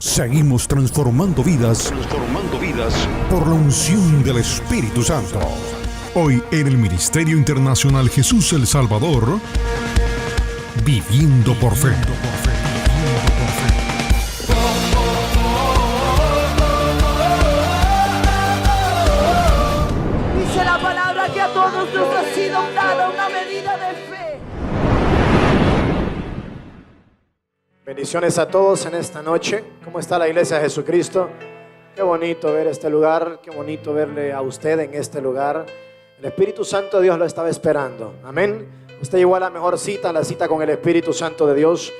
Seguimos transformando vidas por la unción del Espíritu Santo. Hoy en el Ministerio Internacional Jesús el Salvador, Viviendo por Fe. Dice la palabra que a todos nos ha sido dada una medida de fe. Bendiciones a todos en esta noche. ¿Cómo está la iglesia de Jesucristo? Qué bonito ver este lugar, qué bonito verle a usted en este lugar. El Espíritu Santo de Dios lo estaba esperando. Amén. Usted llegó a la mejor cita, la cita con el Espíritu Santo de Dios.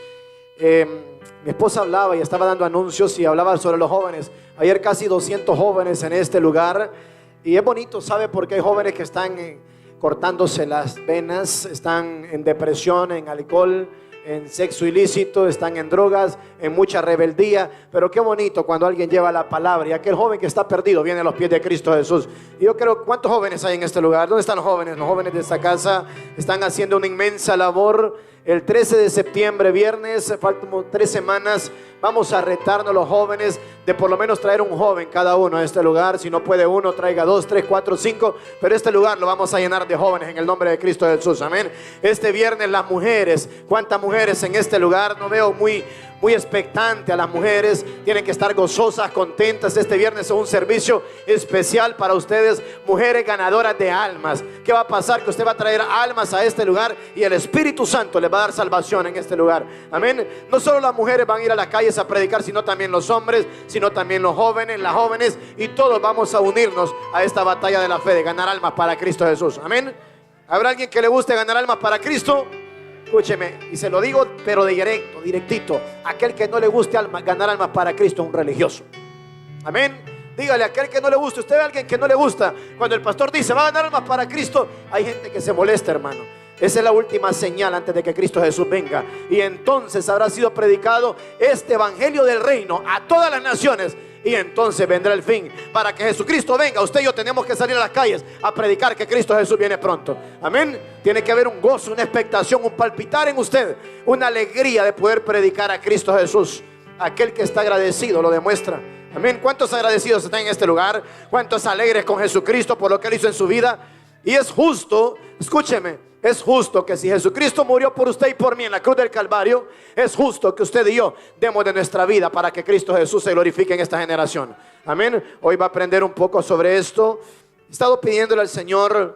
Mi esposa hablaba y estaba dando anuncios y hablaba sobre los jóvenes. Ayer casi 200 jóvenes en este lugar. Y es bonito, ¿sabe? Porque hay jóvenes que están cortándose las venas, están en depresión, en alcohol, en sexo ilícito, están en drogas, en mucha rebeldía. Pero qué bonito cuando alguien lleva la palabra y aquel joven que está perdido viene a los pies de Cristo Jesús. Y yo creo, ¿cuántos jóvenes hay en este lugar? ¿Dónde están los jóvenes? Los jóvenes de esta casa están haciendo una inmensa labor. El 13 de septiembre, viernes, faltan 3 semanas, vamos a retarnos los jóvenes de por lo menos traer un joven cada uno a este lugar. Si no puede uno, traiga 2, 3, 4, 5. Pero este lugar lo vamos a llenar de jóvenes en el nombre de Cristo Jesús. Amén. Este viernes las mujeres, ¿cuántas mujeres en este lugar? No veo muy expectante a las mujeres. Tienen que estar gozosas, contentas. Este viernes es un servicio especial para ustedes, mujeres ganadoras de almas. ¿Qué va a pasar? Que usted va a traer almas a este lugar y el Espíritu Santo les va a dar salvación en este lugar. Amén. No solo las mujeres van a ir a las calles a predicar, sino también los hombres, sino también los jóvenes, las jóvenes, y todos vamos a unirnos a esta batalla de la fe, de ganar almas para Cristo Jesús. Amén. ¿Habrá alguien que le guste ganar almas para Cristo? Escúcheme, y se lo digo, pero directito. Aquel que no le guste ganar almas para Cristo es un religioso. Amén. Dígale a aquel que no le guste. Usted ve a alguien que no le gusta. Cuando el pastor dice, va a ganar almas para Cristo, hay gente que se molesta, hermano. Esa es la última señal antes de que Cristo Jesús venga. Y entonces habrá sido predicado este evangelio del reino a todas las naciones. Y entonces vendrá el fin. Para que Jesucristo venga, usted y yo tenemos que salir a las calles a predicar que Cristo Jesús viene pronto. Amén. Tiene que haber un gozo, una expectación, un palpitar en usted, una alegría de poder predicar a Cristo Jesús. Aquel que está agradecido lo demuestra. Amén. ¿Cuántos agradecidos están en este lugar? ¿Cuántos alegres con Jesucristo por lo que Él hizo en su vida? Y es justo, escúcheme, es justo que si Jesucristo murió por usted y por mí en la cruz del Calvario, es justo que usted y yo demos de nuestra vida para que Cristo Jesús se glorifique en esta generación. Amén. Hoy va a aprender un poco sobre esto. He estado pidiéndole al Señor,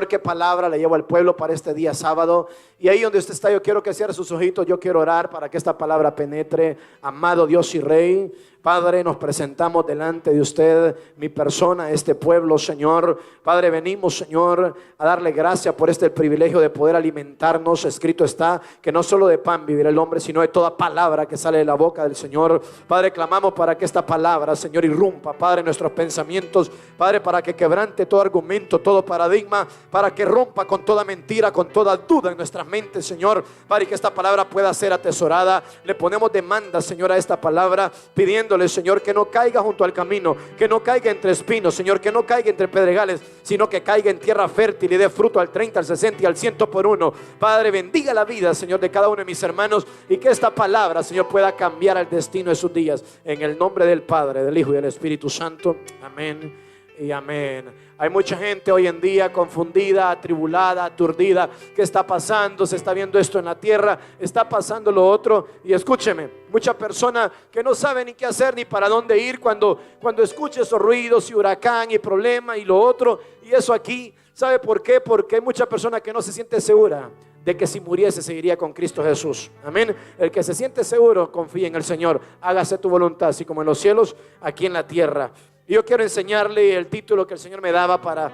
qué palabra le llevo al pueblo para este día sábado. Y ahí donde usted está, yo quiero que cierre sus ojitos. Yo quiero orar para que esta palabra penetre. Amado Dios y Rey, Padre, nos presentamos delante de usted, mi persona, este pueblo, Señor. Padre, venimos, Señor, a darle gracias por este privilegio de poder alimentarnos. Escrito está que no solo de pan vivirá el hombre, sino de toda palabra que sale de la boca del Señor. Padre, clamamos para que esta palabra, Señor, irrumpa, Padre, nuestros pensamientos. Padre, para que quebrante todo argumento, todo paradigma, para que rompa con toda mentira, con toda duda en nuestras mentes, Señor. Padre, que esta palabra pueda ser atesorada. Le ponemos demanda, Señor, a esta palabra, pidiéndole, Señor, que no caiga junto al camino, que no caiga entre espinos, Señor, que no caiga entre pedregales, sino que caiga en tierra fértil y dé fruto al 30, al 60 y al 100 por uno. Padre, bendiga la vida, Señor, de cada uno de mis hermanos, y que esta palabra, Señor, pueda cambiar el destino de sus días. En el nombre del Padre, del Hijo y del Espíritu Santo. Amén y amén. Hay mucha gente hoy en día confundida, atribulada, aturdida. ¿Qué está pasando? Se está viendo esto en la tierra, está pasando lo otro. Y escúcheme, mucha persona que no sabe ni qué hacer ni para dónde ir cuando escucha esos ruidos y huracán y problema y lo otro. Y eso aquí, ¿sabe por qué? Porque hay mucha persona que no se siente segura de que si muriese seguiría con Cristo Jesús. Amén. El que se siente seguro, confía en el Señor. Hágase tu voluntad, así como en los cielos, aquí en la tierra. Y yo quiero enseñarle el título que el Señor me daba para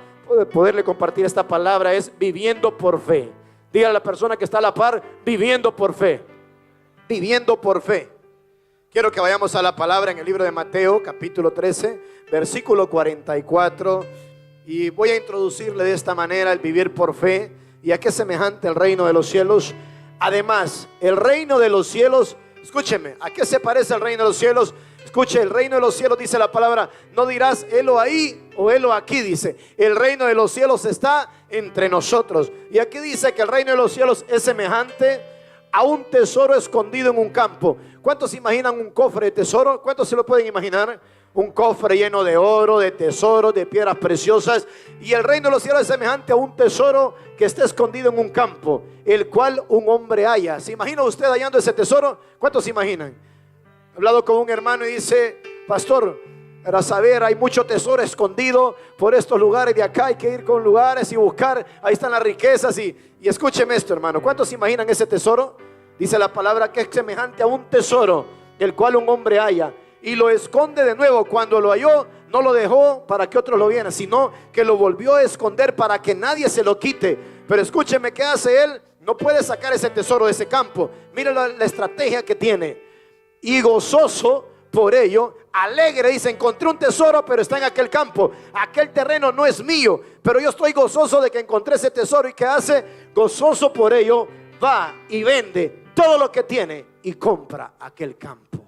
poderle compartir esta palabra, es Viviendo por Fe. Dígale a la persona que está a la par, viviendo por fe. Viviendo por fe. Quiero que vayamos a la palabra en el libro de Mateo, capítulo 13, versículo 44. Y voy a introducirle de esta manera el vivir por fe. ¿Y a qué es semejante el reino de los cielos? Además, el reino de los cielos, escúcheme, ¿a qué se parece el reino de los cielos? Escuche, el reino de los cielos, dice la palabra, no dirás helo ahí o helo aquí, dice. El reino de los cielos está entre nosotros. Y aquí dice que el reino de los cielos es semejante a un tesoro escondido en un campo. ¿Cuántos se imaginan un cofre de tesoro? ¿Cuántos se lo pueden imaginar? Un cofre lleno de oro, de tesoros, de piedras preciosas. Y el reino de los cielos es semejante a un tesoro que está escondido en un campo, el cual un hombre halla. ¿Se imagina usted hallando ese tesoro? ¿Cuántos se imaginan? He hablado con un hermano y dice: pastor, para saber, hay mucho tesoro escondido por estos lugares de acá. Hay que ir con lugares y buscar. Ahí están las riquezas. Y escúcheme esto, hermano. ¿Cuántos se imaginan ese tesoro? Dice la palabra que es semejante a un tesoro, el cual un hombre halla y lo esconde de nuevo. Cuando lo halló, no lo dejó para que otros lo vieran, sino que lo volvió a esconder para que nadie se lo quite. Pero escúcheme, ¿qué hace él? No puede sacar ese tesoro de ese campo. Mira la estrategia que tiene. Y gozoso por ello, alegre, dice: encontré un tesoro, pero está en aquel campo. Aquel terreno no es mío, pero yo estoy gozoso de que encontré ese tesoro. ¿Y qué hace? Gozoso por ello, va y vende todo lo que tiene y compra aquel campo.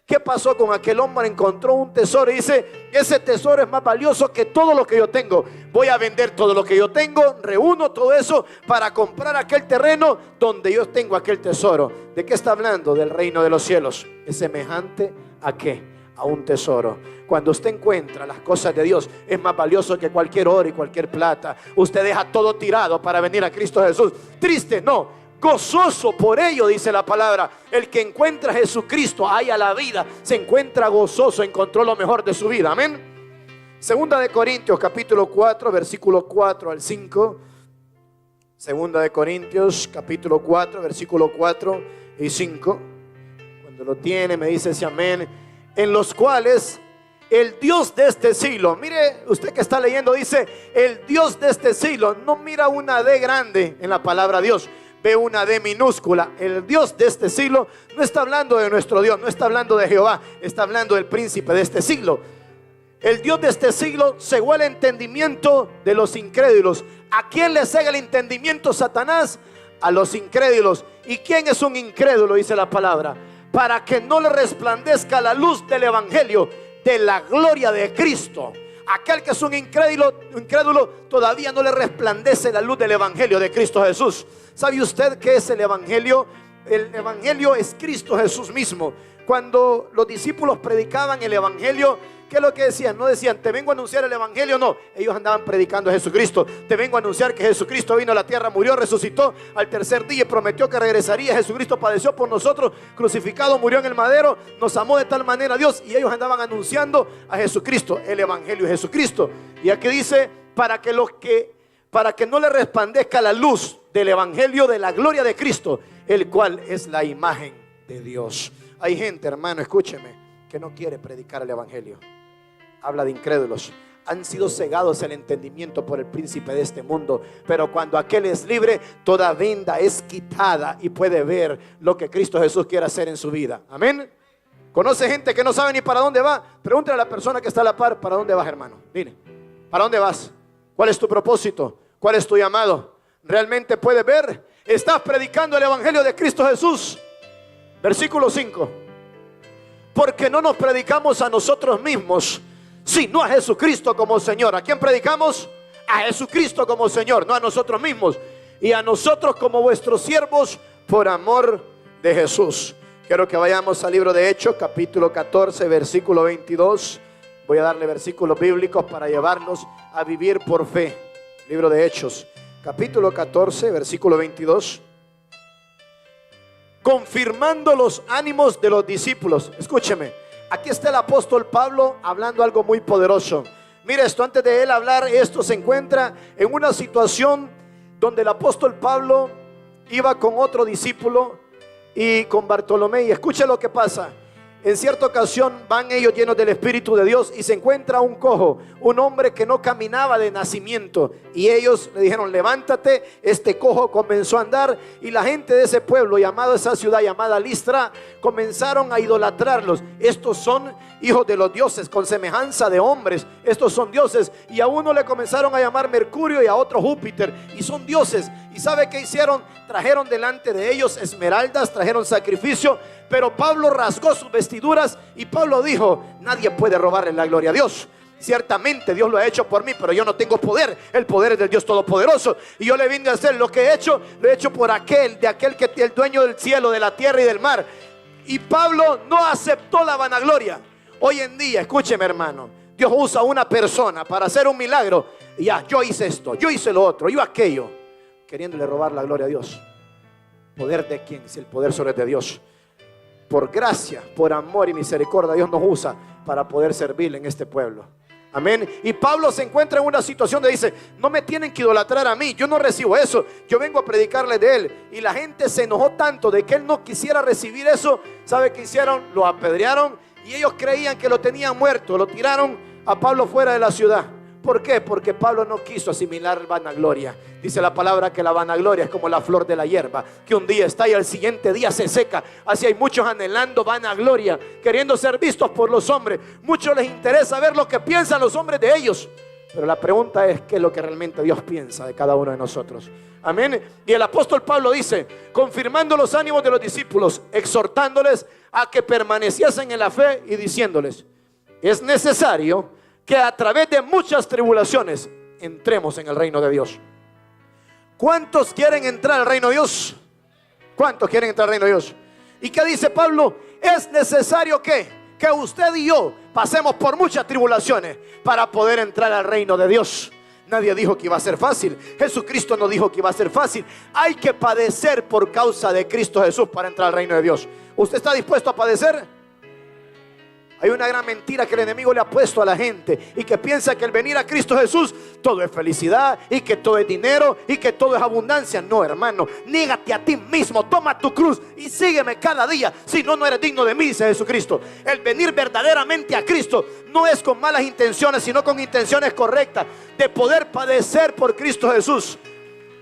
¿Qué pasó con aquel hombre? Encontró un tesoro y dice: ese tesoro es más valioso que todo lo que yo tengo. Voy a vender todo lo que yo tengo, reúno todo eso para comprar aquel terreno donde yo tengo aquel tesoro. ¿De qué está hablando? Del reino de los cielos. ¿Es semejante a qué? A un tesoro. Cuando usted encuentra las cosas de Dios, es más valioso que cualquier oro y cualquier plata. Usted deja todo tirado para venir a Cristo Jesús. Triste, no. Gozoso por ello, dice la palabra. El que encuentra a Jesucristo halla la vida, se encuentra gozoso, encontró lo mejor de su vida. Amén. Segunda de Corintios capítulo 4 versículo 4 al 5. Segunda de Corintios capítulo 4 versículo 4 y 5. Cuando lo tiene me dice ese amén. En los cuales el Dios de este siglo, mire usted que está leyendo, dice el Dios de este siglo. No mira una D grande en la palabra Dios, ve una D minúscula. El Dios de este siglo no está hablando de nuestro Dios, no está hablando de Jehová, está hablando del príncipe de este siglo. El Dios de este siglo cegó el entendimiento de los incrédulos. ¿A quién le cega el entendimiento Satanás? A los incrédulos. ¿Y quién es un incrédulo? Dice la palabra: para que no le resplandezca la luz del evangelio de la gloria de Cristo. Aquel que es un incrédulo todavía no le resplandece la luz del evangelio de Cristo Jesús. ¿Sabe usted qué es el evangelio? El evangelio es Cristo Jesús mismo. Cuando los discípulos predicaban el evangelio, ¿qué es lo que decían? No decían: te vengo a anunciar el evangelio, no. Ellos andaban predicando a Jesucristo. Te vengo a anunciar que Jesucristo vino a la tierra, murió, resucitó al tercer día y prometió que regresaría. Jesucristo padeció por nosotros, crucificado, murió en el madero, nos amó de tal manera Dios. Y ellos andaban anunciando a Jesucristo, el evangelio de Jesucristo. Y aquí dice: para que no le resplandezca la luz del evangelio de la gloria de Cristo, el cual es la imagen de Dios. Hay gente, hermano, escúcheme, que no quiere predicar el evangelio. Habla de incrédulos. Han sido cegados el entendimiento por el príncipe de este mundo. Pero cuando aquel es libre, toda venda es quitada y puede ver lo que Cristo Jesús quiere hacer en su vida. Amén. ¿Conoce gente que no sabe ni para dónde va? Pregúntale a la persona que está a la par: ¿para dónde vas, hermano? Dile, ¿para dónde vas? ¿Cuál es tu propósito? ¿Cuál es tu llamado? ¿Realmente puedes ver? ¿Estás predicando el evangelio de Cristo Jesús? Versículo 5. Porque no nos predicamos a nosotros mismos, sino a Jesucristo como Señor. ¿A quién predicamos? A Jesucristo como Señor, no a nosotros mismos. Y a nosotros como vuestros siervos por amor de Jesús. Quiero que vayamos al libro de Hechos, capítulo 14, versículo 22. Voy a darle versículos bíblicos para llevarnos a vivir por fe. Libro de Hechos, capítulo 14, versículo 22. Confirmando los ánimos de los discípulos. Escúcheme, aquí está el apóstol Pablo hablando algo muy poderoso. Mire esto, antes de él hablar esto, se encuentra en una situación donde el apóstol Pablo iba con otro discípulo y con Bartolomé. Y escuche lo que pasa. En cierta ocasión van ellos llenos del Espíritu de Dios y se encuentra un cojo, un hombre que no caminaba de nacimiento. Y ellos le dijeron: levántate. Este cojo comenzó a andar y la gente de ese pueblo, llamado esa ciudad llamada Listra, comenzaron a idolatrarlos. Estos son hijos de los dioses, con semejanza de hombres. Estos son dioses. Y a uno le comenzaron a llamar Mercurio y a otro Júpiter, y son dioses. ¿Y sabe qué hicieron? Trajeron delante de ellos esmeraldas, trajeron sacrificio. Pero Pablo rasgó sus vestiduras y Pablo dijo: nadie puede robarle la gloria a Dios. Ciertamente Dios lo ha hecho por mí, pero yo no tengo poder. El poder es del Dios Todopoderoso. Y yo le vine a hacer lo que he hecho, lo he hecho por aquel que es el dueño del cielo, de la tierra y del mar. Y Pablo no aceptó la vanagloria. Hoy en día, escúcheme hermano, Dios usa a una persona para hacer un milagro. Y ya, yo hice esto, yo hice lo otro, yo aquello, queriéndole robar la gloria a Dios. ¿Poder de quién? Si el poder solo es de Dios. Por gracia, por amor y misericordia, Dios nos usa para poder servirle en este pueblo. Amén. Y Pablo se encuentra en una situación donde dice: no me tienen que idolatrar a mí, yo no recibo eso, yo vengo a predicarle de él. Y la gente se enojó tanto de que él no quisiera recibir eso. ¿Sabe qué hicieron? Lo apedrearon y ellos creían que lo tenían muerto. Lo tiraron a Pablo fuera de la ciudad. ¿Por qué? Porque Pablo no quiso asimilar vanagloria. Dice la palabra que la vanagloria es como la flor de la hierba, que un día está y al siguiente día se seca. Así hay muchos anhelando vanagloria, queriendo ser vistos por los hombres. Muchos les interesa ver lo que piensan los hombres de ellos. Pero la pregunta es: ¿qué es lo que realmente Dios piensa de cada uno de nosotros? Amén. Y el apóstol Pablo dice, confirmando los ánimos de los discípulos, exhortándoles a que permaneciesen en la fe y diciéndoles: es necesario que a través de muchas tribulaciones entremos en el reino de Dios. ¿Cuántos quieren entrar al reino de Dios? ¿Cuántos quieren entrar al reino de Dios? ¿Y qué dice Pablo? Es necesario que usted y yo pasemos por muchas tribulaciones para poder entrar al reino de Dios. Nadie dijo que iba a ser fácil. Jesucristo no dijo que iba a ser fácil. Hay que padecer por causa de Cristo Jesús para entrar al reino de Dios. ¿Usted está dispuesto a padecer? Hay una gran mentira que el enemigo le ha puesto a la gente, y que piensa que el venir a Cristo Jesús todo es felicidad, y que todo es dinero, y que todo es abundancia. No, hermano, niégate a ti mismo, toma tu cruz y sígueme cada día. Si no, no eres digno de mí, dice Jesucristo. El venir verdaderamente a Cristo no es con malas intenciones, sino con intenciones correctas de poder padecer por Cristo Jesús.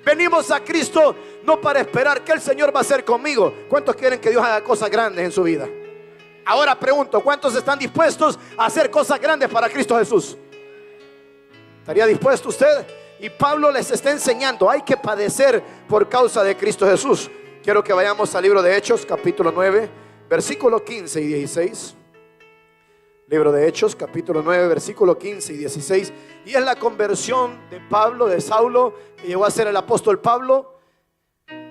Venimos a Cristo no para esperar que el Señor va a hacer conmigo. ¿Cuántos quieren que Dios haga cosas grandes en su vida? Ahora pregunto, ¿cuántos están dispuestos a hacer cosas grandes para Cristo Jesús? ¿Estaría dispuesto usted? Y Pablo les está enseñando: hay que padecer por causa de Cristo Jesús. Quiero que vayamos al libro de Hechos, capítulo 9, versículo 15 y 16. Libro de Hechos, capítulo 9, versículo 15 y 16. Y es la conversión de Pablo, de Saulo, que llegó a ser el apóstol Pablo.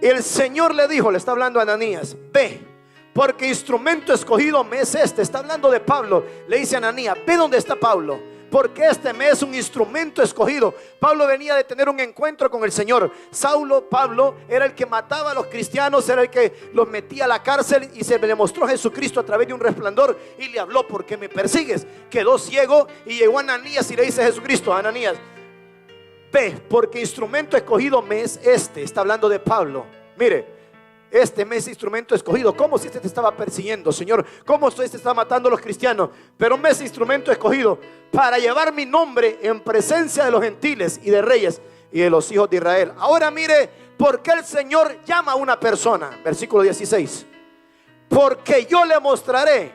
Y el Señor le dijo, le está hablando a Ananías: ve, porque instrumento escogido me es este. Está hablando de Pablo. Le dice a Ananías: ve dónde está Pablo, porque este me es un instrumento escogido. Pablo venía de tener un encuentro con el Señor. Pablo era el que mataba a los cristianos, era el que los metía a la cárcel, y se le mostró a Jesucristo a través de un resplandor y le habló: ¿por qué me persigues? Quedó ciego y llegó a Ananías y le dice a Jesucristo: Ananías, ve, porque instrumento escogido me es este. Está hablando de Pablo. Mire, este me es instrumento escogido. ¿Cómo si este te estaba persiguiendo, Señor? ¿Cómo si este está matando a los cristianos? Pero me es instrumento escogido para llevar mi nombre en presencia de los gentiles y de reyes y de los hijos de Israel. Ahora mire, ¿por qué el Señor llama a una persona? Versículo 16. Porque yo le mostraré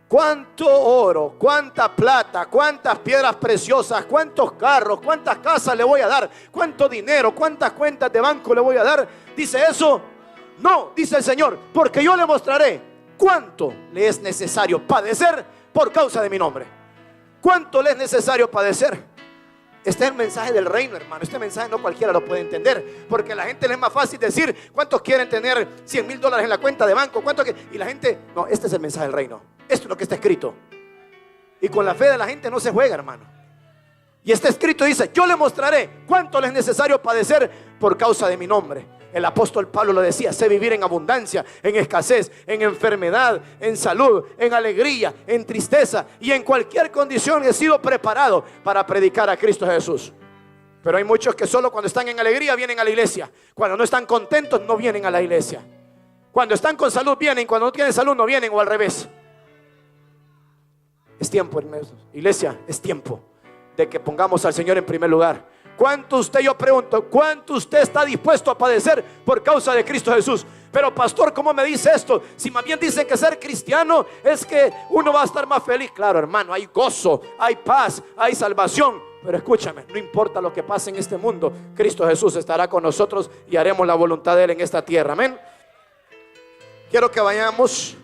cuánto oro, cuánta plata, cuántas piedras preciosas, cuántos carros, cuántas casas le voy a dar, cuánto dinero, cuántas cuentas de banco le voy a dar. ¿Dice eso? No, dice el Señor, porque yo le mostraré cuánto le es necesario padecer por causa de mi nombre. ¿Cuánto le es necesario padecer? Este es el mensaje del reino, hermano. Este mensaje no cualquiera lo puede entender, porque a la gente le es más fácil decir: ¿cuántos quieren tener $100,000 en la cuenta de banco? Y la gente, no, este es el mensaje del reino. Esto es lo que está escrito. Y con la fe de la gente no se juega, hermano. Y está escrito, dice: yo le mostraré cuánto le es necesario padecer por causa de mi nombre. El apóstol Pablo lo decía: sé vivir en abundancia, en escasez, en enfermedad, en salud, en alegría, en tristeza, y en cualquier condición he sido preparado para predicar a Cristo Jesús. Pero hay muchos que solo cuando están en alegría vienen a la iglesia. Cuando no están contentos no vienen a la iglesia. Cuando están con salud vienen, cuando no tienen salud no vienen, o al revés. Es tiempo, hermanos. Iglesia, es tiempo de que pongamos al Señor en primer lugar. ¿Cuánto usted, yo pregunto, cuánto usted está dispuesto a padecer por causa de Cristo Jesús? Pero pastor, ¿cómo me dice esto? Si más bien dicen que ser cristiano es que uno va a estar más feliz. Claro, hermano, hay gozo, hay paz, hay salvación. Pero escúchame, no importa lo que pase en este mundo, Cristo Jesús estará con nosotros y haremos la voluntad de Él en esta tierra. Amén. Quiero que vayamos,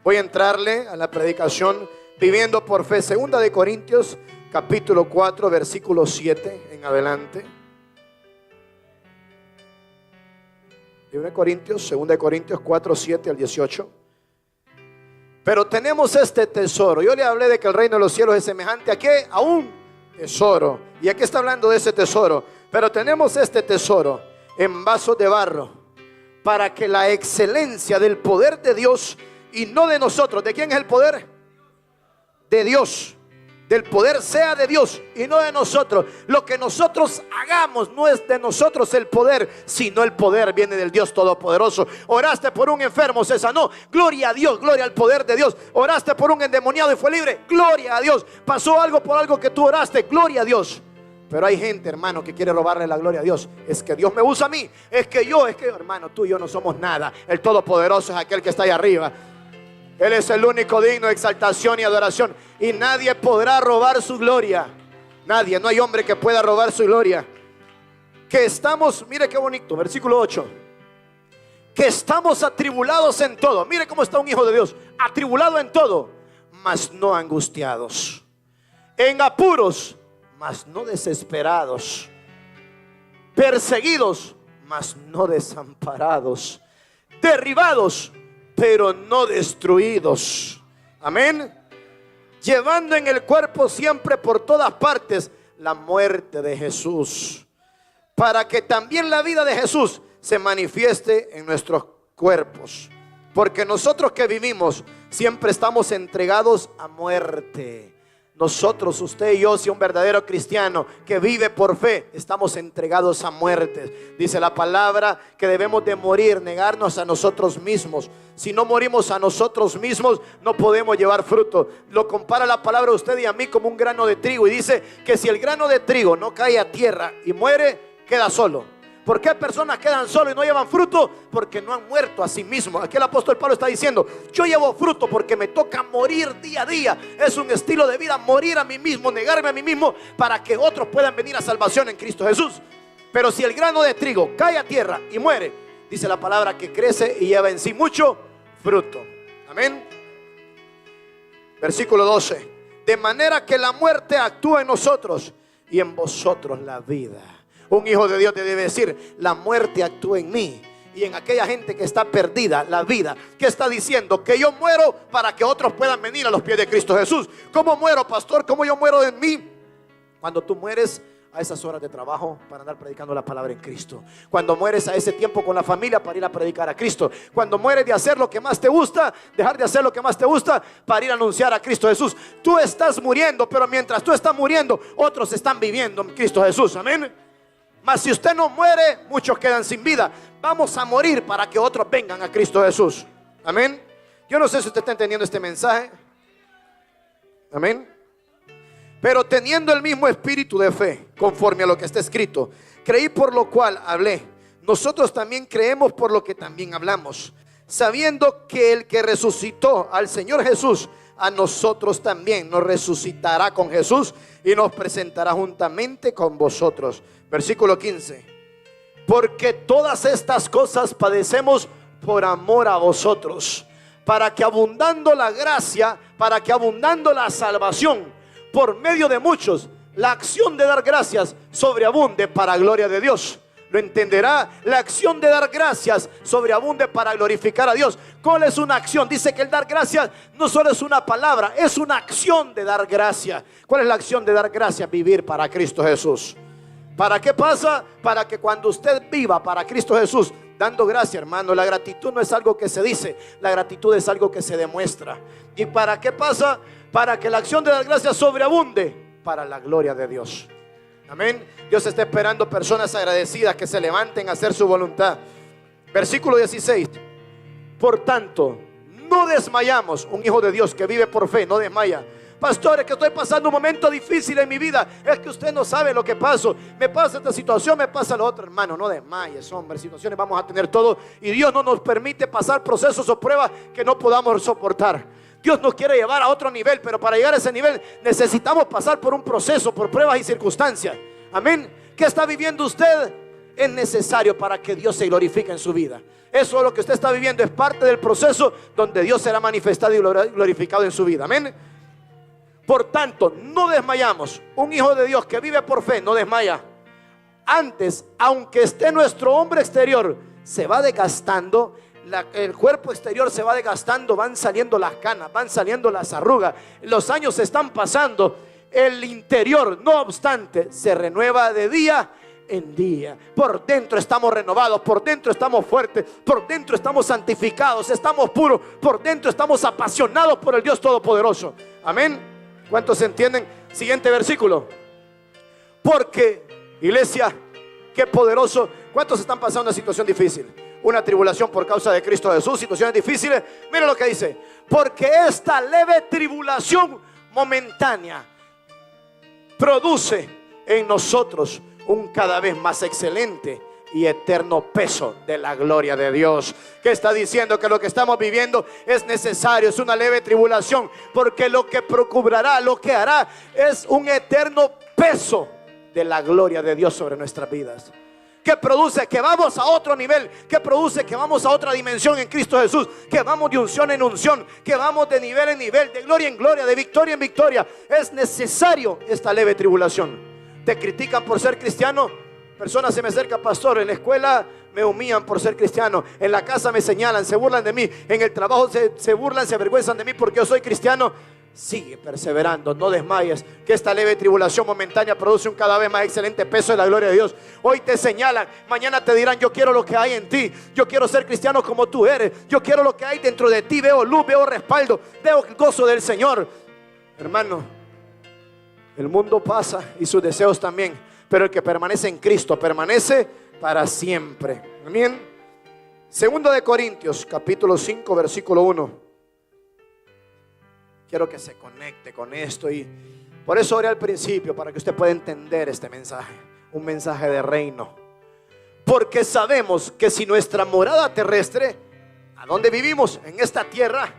voy a entrarle a la predicación viviendo por fe. 2 Corintios capítulo 4, versículo 7 en adelante. 2 Corintios 4, 7 al 18. Pero tenemos este tesoro. Yo le hablé de que el reino de los cielos es semejante a ¿qué? A un tesoro. Y aquí está hablando de ese tesoro. Pero tenemos este tesoro en vasos de barro, para que la excelencia del poder de Dios y no de nosotros. ¿De quién es el poder? De Dios. Del poder sea de Dios y no de nosotros. Lo que nosotros hagamos no es de nosotros el poder, sino el poder viene del Dios Todopoderoso. Oraste por un enfermo, se sanó. Gloria a Dios, gloria al poder de Dios. Oraste por un endemoniado y fue libre. Gloria a Dios. Pasó algo por algo que tú oraste. Gloria a Dios. Pero hay gente, hermano, que quiere robarle la gloria a Dios. Es que Dios me usa a mí. Es que yo, hermano, tú y yo no somos nada. El Todopoderoso es aquel que está ahí arriba. Él es el único digno de exaltación y adoración. Y nadie podrá robar su gloria. Nadie, no hay hombre que pueda robar su gloria. Que estamos, mire qué bonito, versículo 8. Que estamos atribulados en todo. Mire cómo está un hijo de Dios. Atribulado en todo, mas no angustiados. En apuros, mas no desesperados. Perseguidos, mas no desamparados. Derribados, pero no destruidos. Amén. Llevando en el cuerpo siempre por todas partes la muerte de Jesús, para que también la vida de Jesús se manifieste en nuestros cuerpos. Porque nosotros que vivimos siempre estamos entregados a muerte. Nosotros, usted y yo, si un verdadero cristiano que vive por fe, estamos entregados a muerte. Dice la palabra que debemos de morir, negarnos a nosotros mismos. Si no morimos a nosotros mismos, no podemos llevar fruto. Lo compara la palabra a usted y a mí como un grano de trigo, y dice que si el grano de trigo no cae a tierra y muere, queda solo. ¿Por qué personas quedan solos y no llevan fruto? Porque no han muerto a sí mismos. Aquí el apóstol Pablo está diciendo: yo llevo fruto porque me toca morir día a día. Es un estilo de vida, morir a mí mismo, negarme a mí mismo, para que otros puedan venir a salvación en Cristo Jesús. Pero si el grano de trigo cae a tierra y muere, dice la palabra que crece y lleva en sí mucho fruto. Amén. Versículo 12. De manera que la muerte actúa en nosotros y en vosotros la vida. Un hijo de Dios te debe decir: la muerte actúa en mí y en aquella gente que está perdida, la vida. ¿Qué está diciendo? Que yo muero para que otros puedan venir a los pies de Cristo Jesús. ¿Cómo muero, pastor? ¿Cómo yo muero en mí? Cuando tú mueres a esas horas de trabajo para andar predicando la palabra en Cristo. Cuando mueres a ese tiempo con la familia para ir a predicar a Cristo. Cuando mueres de hacer lo que más te gusta, dejar de hacer lo que más te gusta para ir a anunciar a Cristo Jesús. Tú estás muriendo, pero mientras tú estás muriendo, otros están viviendo en Cristo Jesús. Amén. Mas si usted no muere, muchos quedan sin vida. Vamos a morir para que otros vengan a Cristo Jesús. Amén. Yo no sé si usted está entendiendo este mensaje. Amén. Pero teniendo el mismo espíritu de fe, conforme a lo que está escrito, creí por lo cual hablé. Nosotros también creemos por lo que también hablamos, sabiendo que el que resucitó al Señor Jesús, a nosotros también nos resucitará con Jesús y nos presentará juntamente con vosotros. Versículo 15. Porque todas estas cosas padecemos por amor a vosotros, para que abundando la gracia, para que abundando la salvación por medio de muchos, la acción de dar gracias sobreabunde para gloria de Dios. Lo entenderá. La acción de dar gracias sobreabunde para glorificar a Dios. ¿Cuál es una acción? Dice que el dar gracias no solo es una palabra, es una acción de dar gracias. ¿Cuál es la acción de dar gracias? Vivir para Cristo Jesús. ¿Para qué pasa? Para que cuando usted viva para Cristo Jesús, dando gracias, hermano, la gratitud no es algo que se dice, la gratitud es algo que se demuestra. ¿Y para qué pasa? Para que la acción de dar gracias sobreabunde para la gloria de Dios. Amén. Dios está esperando personas agradecidas que se levanten a hacer su voluntad. Versículo 16. Por tanto, no desmayamos. Un hijo de Dios que vive por fe no desmaya. Pastor, es que estoy pasando un momento difícil en mi vida. Es que usted no sabe lo que paso. Me pasa esta situación, me pasa lo otro. Hermano, no desmayes, hombre. Situaciones vamos a tener todo. Y Dios no nos permite pasar procesos o pruebas que no podamos soportar. Dios nos quiere llevar a otro nivel, pero para llegar a ese nivel necesitamos pasar por un proceso, por pruebas y circunstancias. Amén. ¿Qué está viviendo usted? Es necesario para que Dios se glorifique en su vida. Eso es lo que usted está viviendo, es parte del proceso donde Dios será manifestado y glorificado en su vida. Amén. Por tanto, no desmayamos. Un hijo de Dios que vive por fe no desmaya. Antes, aunque esté nuestro hombre exterior, se va desgastando, el cuerpo exterior se va desgastando, van saliendo las canas, van saliendo las arrugas, los años se están pasando. El interior, no obstante, se renueva de día en día. Por dentro estamos renovados, por dentro estamos fuertes, por dentro estamos santificados, estamos puros, por dentro estamos apasionados por el Dios Todopoderoso. Amén. ¿Cuántos entienden? Siguiente versículo. Porque, iglesia, qué poderoso. ¿Cuántos están pasando una situación difícil? Una tribulación por causa de Cristo Jesús, situaciones difíciles. Mira lo que dice: porque esta leve tribulación momentánea produce en nosotros un cada vez más excelente y eterno peso de la gloria de Dios. ¿Qué está diciendo? Que lo que estamos viviendo es necesario, es una leve tribulación, porque lo que procurará, lo que hará, es un eterno peso de la gloria de Dios sobre nuestras vidas. Que produce que vamos a otro nivel, que produce que vamos a otra dimensión en Cristo Jesús, que vamos de unción en unción, que vamos de nivel en nivel, de gloria en gloria, de victoria en victoria. Es necesario esta leve tribulación. Te critican por ser cristiano. Personas se me acercan: pastor, en la escuela me humillan por ser cristiano, en la casa me señalan, se burlan de mí, en el trabajo se burlan, se avergüenzan de mí porque yo soy cristiano. Sigue perseverando, no desmayes, que esta leve tribulación momentánea produce un cada vez más excelente peso de la gloria de Dios. Hoy te señalan, mañana te dirán: yo quiero lo que hay en ti, yo quiero ser cristiano como tú eres, yo quiero lo que hay dentro de ti. Veo luz, veo respaldo, veo el gozo del Señor. Hermano, el mundo pasa y sus deseos también, pero el que permanece en Cristo permanece para siempre. Amén. Segundo de Corintios, capítulo 5, versículo 1. Quiero que se conecte con esto, y por eso oré al principio, para que usted pueda entender este mensaje, un mensaje de reino. Porque sabemos que si nuestra morada terrestre, a donde vivimos, en esta tierra,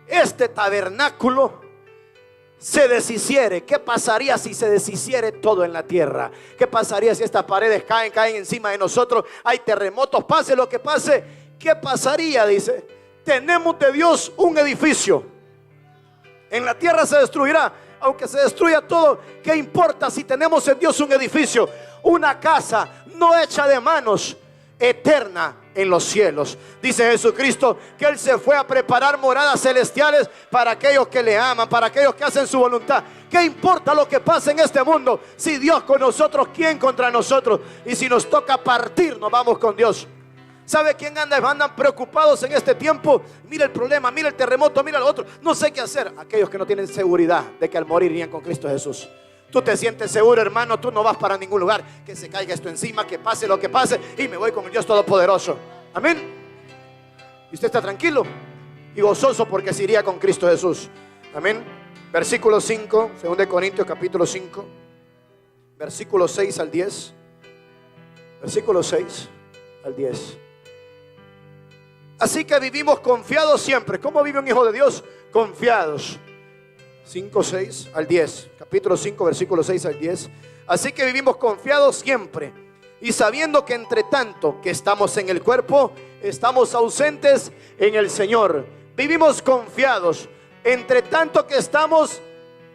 este tabernáculo se deshiciere. ¿Qué pasaría si se deshiciere todo en la tierra? ¿Qué pasaría si estas paredes caen encima de nosotros? Hay terremotos, pase lo que pase. ¿Qué pasaría? Dice: tenemos de Dios un edificio. En la tierra se destruirá, aunque se destruya todo. ¿Qué importa si tenemos en Dios un edificio? Una casa no hecha de manos, eterna en los cielos. Dice Jesucristo que Él se fue a preparar moradas celestiales para aquellos que le aman, para aquellos que hacen su voluntad. ¿Qué importa lo que pase en este mundo? Si Dios con nosotros, ¿quién contra nosotros? Y si nos toca partir, nos vamos con Dios. ¿Sabe quién andan preocupados en este tiempo? Mira el problema, mira el terremoto, mira lo otro. No sé qué hacer. Aquellos que no tienen seguridad de que al morir irían con Cristo Jesús. Tú te sientes seguro, hermano, tú no vas para ningún lugar. Que se caiga esto encima, que pase lo que pase, y me voy con el Dios Todopoderoso. Amén. Y usted está tranquilo y gozoso porque se iría con Cristo Jesús. Amén. Versículo 5, 2 Corintios capítulo 5, versículo 6 al 10. Versículo 6 al 10. Así que vivimos confiados siempre. ¿Cómo vive un hijo de Dios? Confiados. 5, 6 al 10. Capítulo 5, versículo 6 al 10. Así que vivimos confiados siempre, y sabiendo que entre tanto que estamos en el cuerpo, estamos ausentes en el Señor. Vivimos confiados. Entre tanto que estamos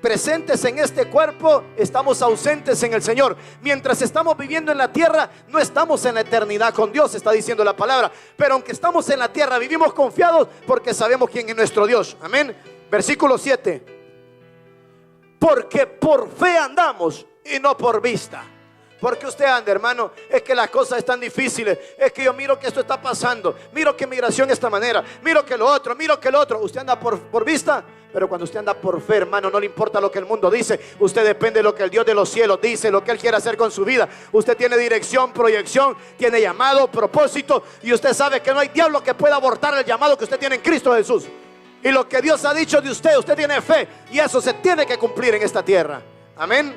presentes en este cuerpo, estamos ausentes en el Señor. Mientras estamos viviendo en la tierra, no estamos en la eternidad con Dios, está diciendo la palabra. Pero aunque estamos en la tierra, vivimos confiados porque sabemos quién es nuestro Dios. Amén. Versículo 7. Porque por fe andamos y no por vista. Porque usted anda, hermano, es que las cosas están difíciles, es que yo miro que esto está pasando, miro que migración de esta manera, miro que lo otro, miro que lo otro. Usted anda por vista, pero cuando usted anda por fe, hermano, no le importa lo que el mundo dice. Usted depende de lo que el Dios de los cielos dice, lo que Él quiere hacer con su vida. Usted tiene dirección, proyección, tiene llamado, propósito, y usted sabe que no hay diablo que pueda abortar el llamado que usted tiene en Cristo Jesús. Y lo que Dios ha dicho de usted, usted tiene fe, y eso se tiene que cumplir en esta tierra. Amén.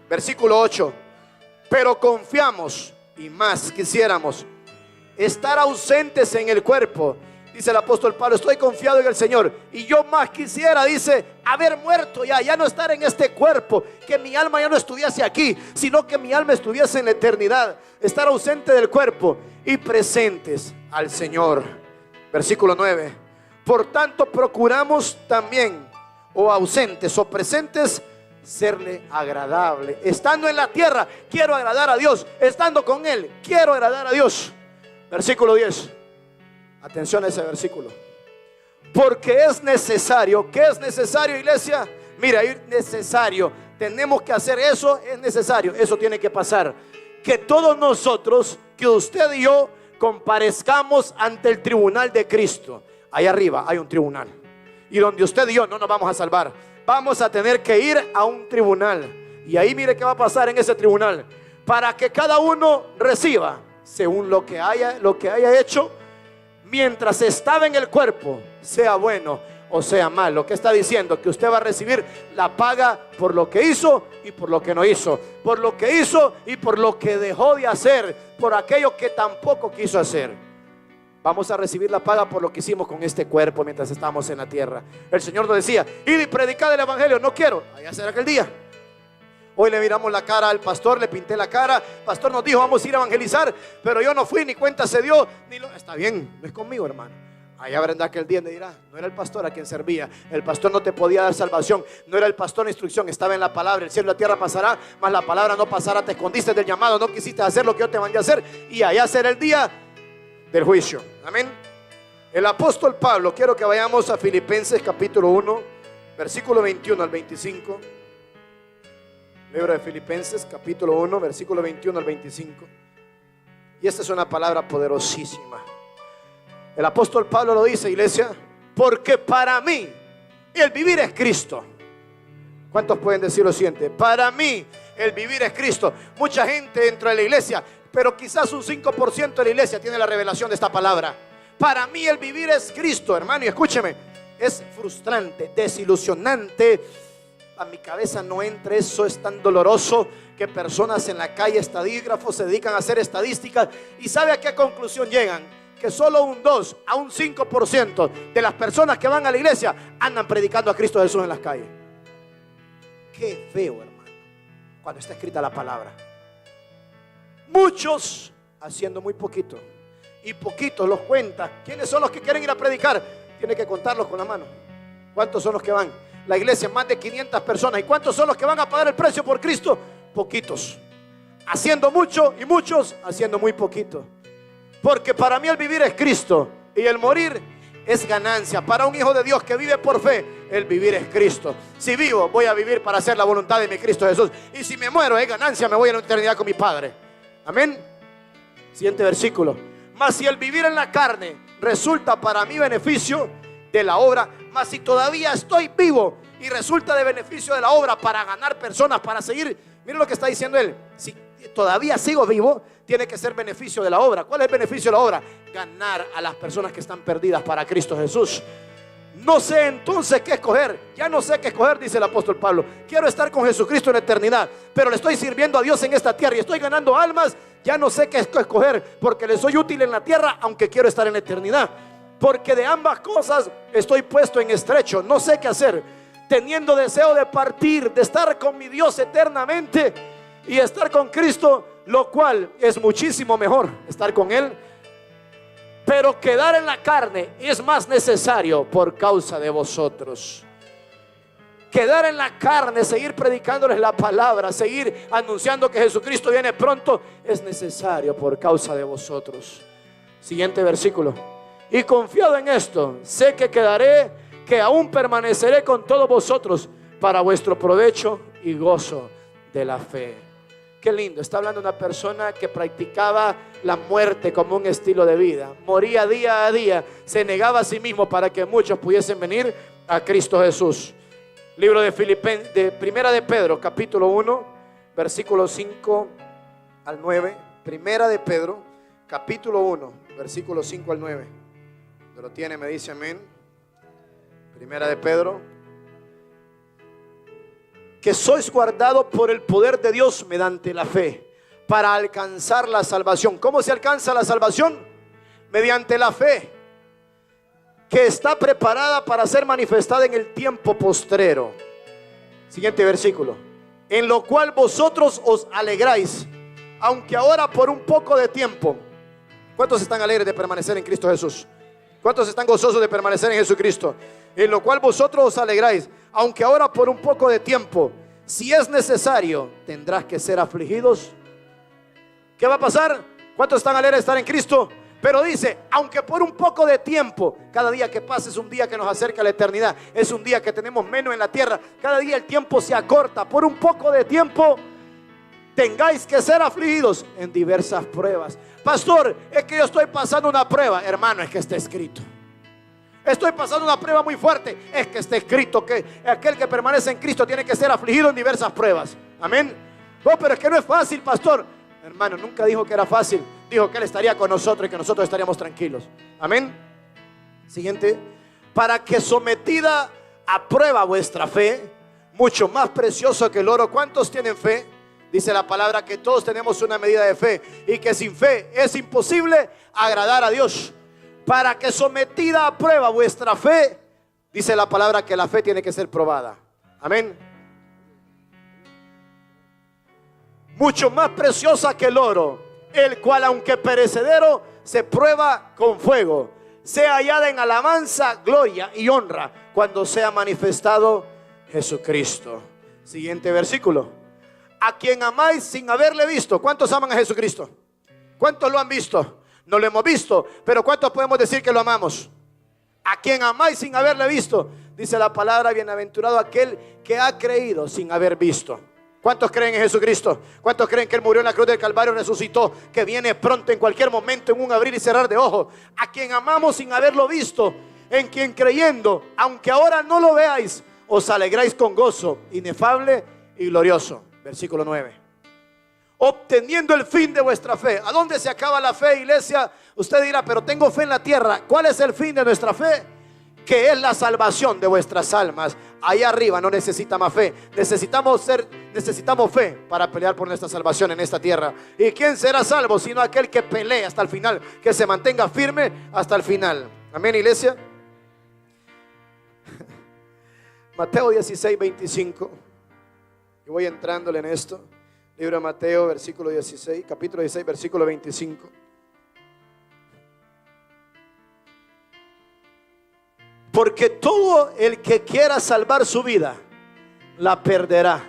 Versículo 8. Pero confiamos, y más quisiéramos, estar ausentes en el cuerpo. Dice el apóstol Pablo: estoy confiado en el Señor, y yo más quisiera, dice, haber muerto ya no estar en este cuerpo, que mi alma ya no estuviese aquí, sino que mi alma estuviese en la eternidad. Estar ausente del cuerpo y presentes al Señor. Versículo 9. Por tanto procuramos también o ausentes o presentes, serle agradable. Estando en la tierra, quiero agradar a Dios. Estando con Él, quiero agradar a Dios. Versículo 10. Atención a ese versículo. Porque es necesario. ¿Qué es necesario, iglesia? Mira, es necesario. Tenemos que hacer eso, es necesario. Eso tiene que pasar. Que todos nosotros, que usted y yo, comparezcamos ante el tribunal de Cristo. Ahí arriba hay un tribunal. Y donde usted y yo no nos vamos a salvar. Vamos a tener que ir a un tribunal. Y ahí mire qué va a pasar en ese tribunal. Para que cada uno reciba según lo que haya hecho mientras estaba en el cuerpo, sea bueno o sea malo. ¿Qué está diciendo? Que usted va a recibir la paga por lo que hizo y por lo que no hizo. Por lo que hizo y por lo que dejó de hacer. Por aquello que tampoco quiso hacer. Vamos a recibir la paga por lo que hicimos con este cuerpo mientras estábamos en la tierra. El Señor nos decía: id y predicad el evangelio. No quiero. Allá será aquel día. Hoy le miramos la cara al pastor, le pinté la cara. El pastor nos dijo: vamos a ir a evangelizar, pero yo no fui, ni cuenta se dio. Está bien, no es conmigo, hermano. Allá vendrá aquel día y dirá: no era el pastor a quien servía. El pastor no te podía dar salvación. No era el pastor la instrucción, estaba en la palabra. El cielo y la tierra pasará, mas la palabra no pasará. Te escondiste del llamado, no quisiste hacer lo que yo te mandé a hacer. Y allá será el día del juicio. Amén. El apóstol Pablo, quiero que vayamos a Filipenses capítulo 1, versículo 21 al 25. Libro de Filipenses capítulo 1, versículo 21 al 25. Y esta es una palabra poderosísima. El apóstol Pablo lo dice, iglesia: porque para mí el vivir es Cristo. ¿Cuántos pueden decir lo siguiente? Para mí el vivir es Cristo. Mucha gente dentro de la iglesia, pero quizás un 5% de la iglesia tiene la revelación de esta palabra. Para mí el vivir es Cristo, hermano. Y escúcheme, es frustrante, desilusionante. A mi cabeza no entra eso. Es tan doloroso que personas en la calle, estadígrafos, se dedican a hacer estadísticas. ¿Y sabe a qué conclusión llegan? Que solo un 2 a un 5% de las personas que van a la iglesia andan predicando a Cristo Jesús en las calles. Qué feo, hermano, cuando está escrita la palabra. Muchos haciendo muy poquito, y poquitos los cuenta. ¿Quiénes son los que quieren ir a predicar? Tiene que contarlos con la mano. ¿Cuántos son los que van? La iglesia, más de 500 personas. ¿Y cuántos son los que van a pagar el precio por Cristo? Poquitos. Haciendo mucho y muchos haciendo muy poquito. Porque para mí el vivir es Cristo y el morir es ganancia. Para un hijo de Dios que vive por fe, el vivir es Cristo. Si vivo, voy a vivir para hacer la voluntad de mi Cristo Jesús. Y si me muero, es ganancia, me voy a la eternidad con mi Padre. Amén. Siguiente versículo. Mas si el vivir en la carne resulta para mi beneficio de la obra, mas si todavía estoy vivo y resulta de beneficio de la obra para ganar personas, para seguir. Miren lo que está diciendo él. Si todavía sigo vivo, tiene que ser beneficio de la obra. ¿Cuál es el beneficio de la obra? Ganar a las personas que están perdidas para Cristo Jesús. No sé entonces qué escoger. Ya no sé qué escoger, dice el apóstol Pablo. Quiero estar con Jesucristo en la eternidad, pero le estoy sirviendo a Dios en esta tierra y estoy ganando almas. Ya no sé qué escoger, porque le soy útil en la tierra, aunque quiero estar en la eternidad. Porque de ambas cosas estoy puesto en estrecho. No sé qué hacer, teniendo deseo de partir, de estar con mi Dios eternamente y estar con Cristo, lo cual es muchísimo mejor, estar con Él. Pero quedar en la carne es más necesario por causa de vosotros. Quedar en la carne, seguir predicándoles la palabra, seguir anunciando que Jesucristo viene pronto, es necesario por causa de vosotros. Siguiente versículo. Y confiado en esto, sé que quedaré, que aún permaneceré con todos vosotros para vuestro provecho y gozo de la fe. Qué lindo, está hablando una persona que practicaba la muerte como un estilo de vida. Moría día a día, se negaba a sí mismo para que muchos pudiesen venir a Cristo Jesús. Libro de Primera de Pedro, capítulo 1, versículos 5 al 9. Primera de Pedro, capítulo 1, versículos 5 al 9. ¿Usted lo tiene? Me dice amén. Primera de Pedro. Que sois guardados por el poder de Dios mediante la fe, para alcanzar la salvación. ¿Cómo se alcanza la salvación? Mediante la fe, que está preparada para ser manifestada en el tiempo postrero. Siguiente versículo. En lo cual vosotros os alegráis, aunque ahora por un poco de tiempo. ¿Cuántos están alegres de permanecer en Cristo Jesús? ¿Cuántos están gozosos de permanecer en Jesucristo? En lo cual vosotros os alegráis, aunque ahora por un poco de tiempo, si es necesario, tendrás que ser afligidos. ¿Qué va a pasar? ¿Cuántos están alegres de estar en Cristo? Pero dice, aunque por un poco de tiempo, cada día que pasa es un día que nos acerca a la eternidad, es un día que tenemos menos en la tierra, cada día el tiempo se acorta, por un poco de tiempo tengáis que ser afligidos en diversas pruebas. Pastor, es que yo estoy pasando una prueba. Hermano, es que está escrito. Estoy pasando una prueba muy fuerte. Es que está escrito que aquel que permanece en Cristo tiene que ser afligido en diversas pruebas. Amén. Oh, pero es que no es fácil, pastor. Hermano, nunca dijo que era fácil. Dijo que Él estaría con nosotros y que nosotros estaríamos tranquilos. Amén. Siguiente. Para que sometida a prueba vuestra fe, mucho más precioso que el oro. ¿Cuántos tienen fe? Dice la palabra que todos tenemos una medida de fe y que sin fe es imposible agradar a Dios. Para que sometida a prueba vuestra fe, dice la palabra que la fe tiene que ser probada. Amén. Mucho más preciosa que el oro, el cual aunque perecedero se prueba con fuego, sea hallada en alabanza, gloria y honra cuando sea manifestado Jesucristo. Siguiente versículo. A quien amáis sin haberle visto. ¿Cuántos aman a Jesucristo? ¿Cuántos lo han visto? No lo hemos visto, pero ¿cuántos podemos decir que lo amamos? A quien amáis sin haberle visto. Dice la palabra, bienaventurado aquel que ha creído sin haber visto. ¿Cuántos creen en Jesucristo? ¿Cuántos creen que Él murió en la cruz del Calvario, resucitó, que viene pronto en cualquier momento, en un abrir y cerrar de ojos? A quien amamos sin haberlo visto, en quien creyendo, aunque ahora no lo veáis, os alegráis con gozo inefable y glorioso. Versículo 9. Obteniendo el fin de vuestra fe. ¿A dónde se acaba la fe, iglesia? Usted dirá, pero tengo fe en la tierra. ¿Cuál es el fin de nuestra fe? Que es la salvación de vuestras almas. Allá arriba no necesita más fe. Necesitamos fe para pelear por nuestra salvación en esta tierra. ¿Y quién será salvo? Sino aquel que pelee hasta el final, que se mantenga firme hasta el final. Amén, iglesia. Mateo 16, 25. Y voy entrándole en esto. Libro de Mateo, versículo 16, capítulo 16, versículo 25. Porque todo el que quiera salvar su vida, la perderá.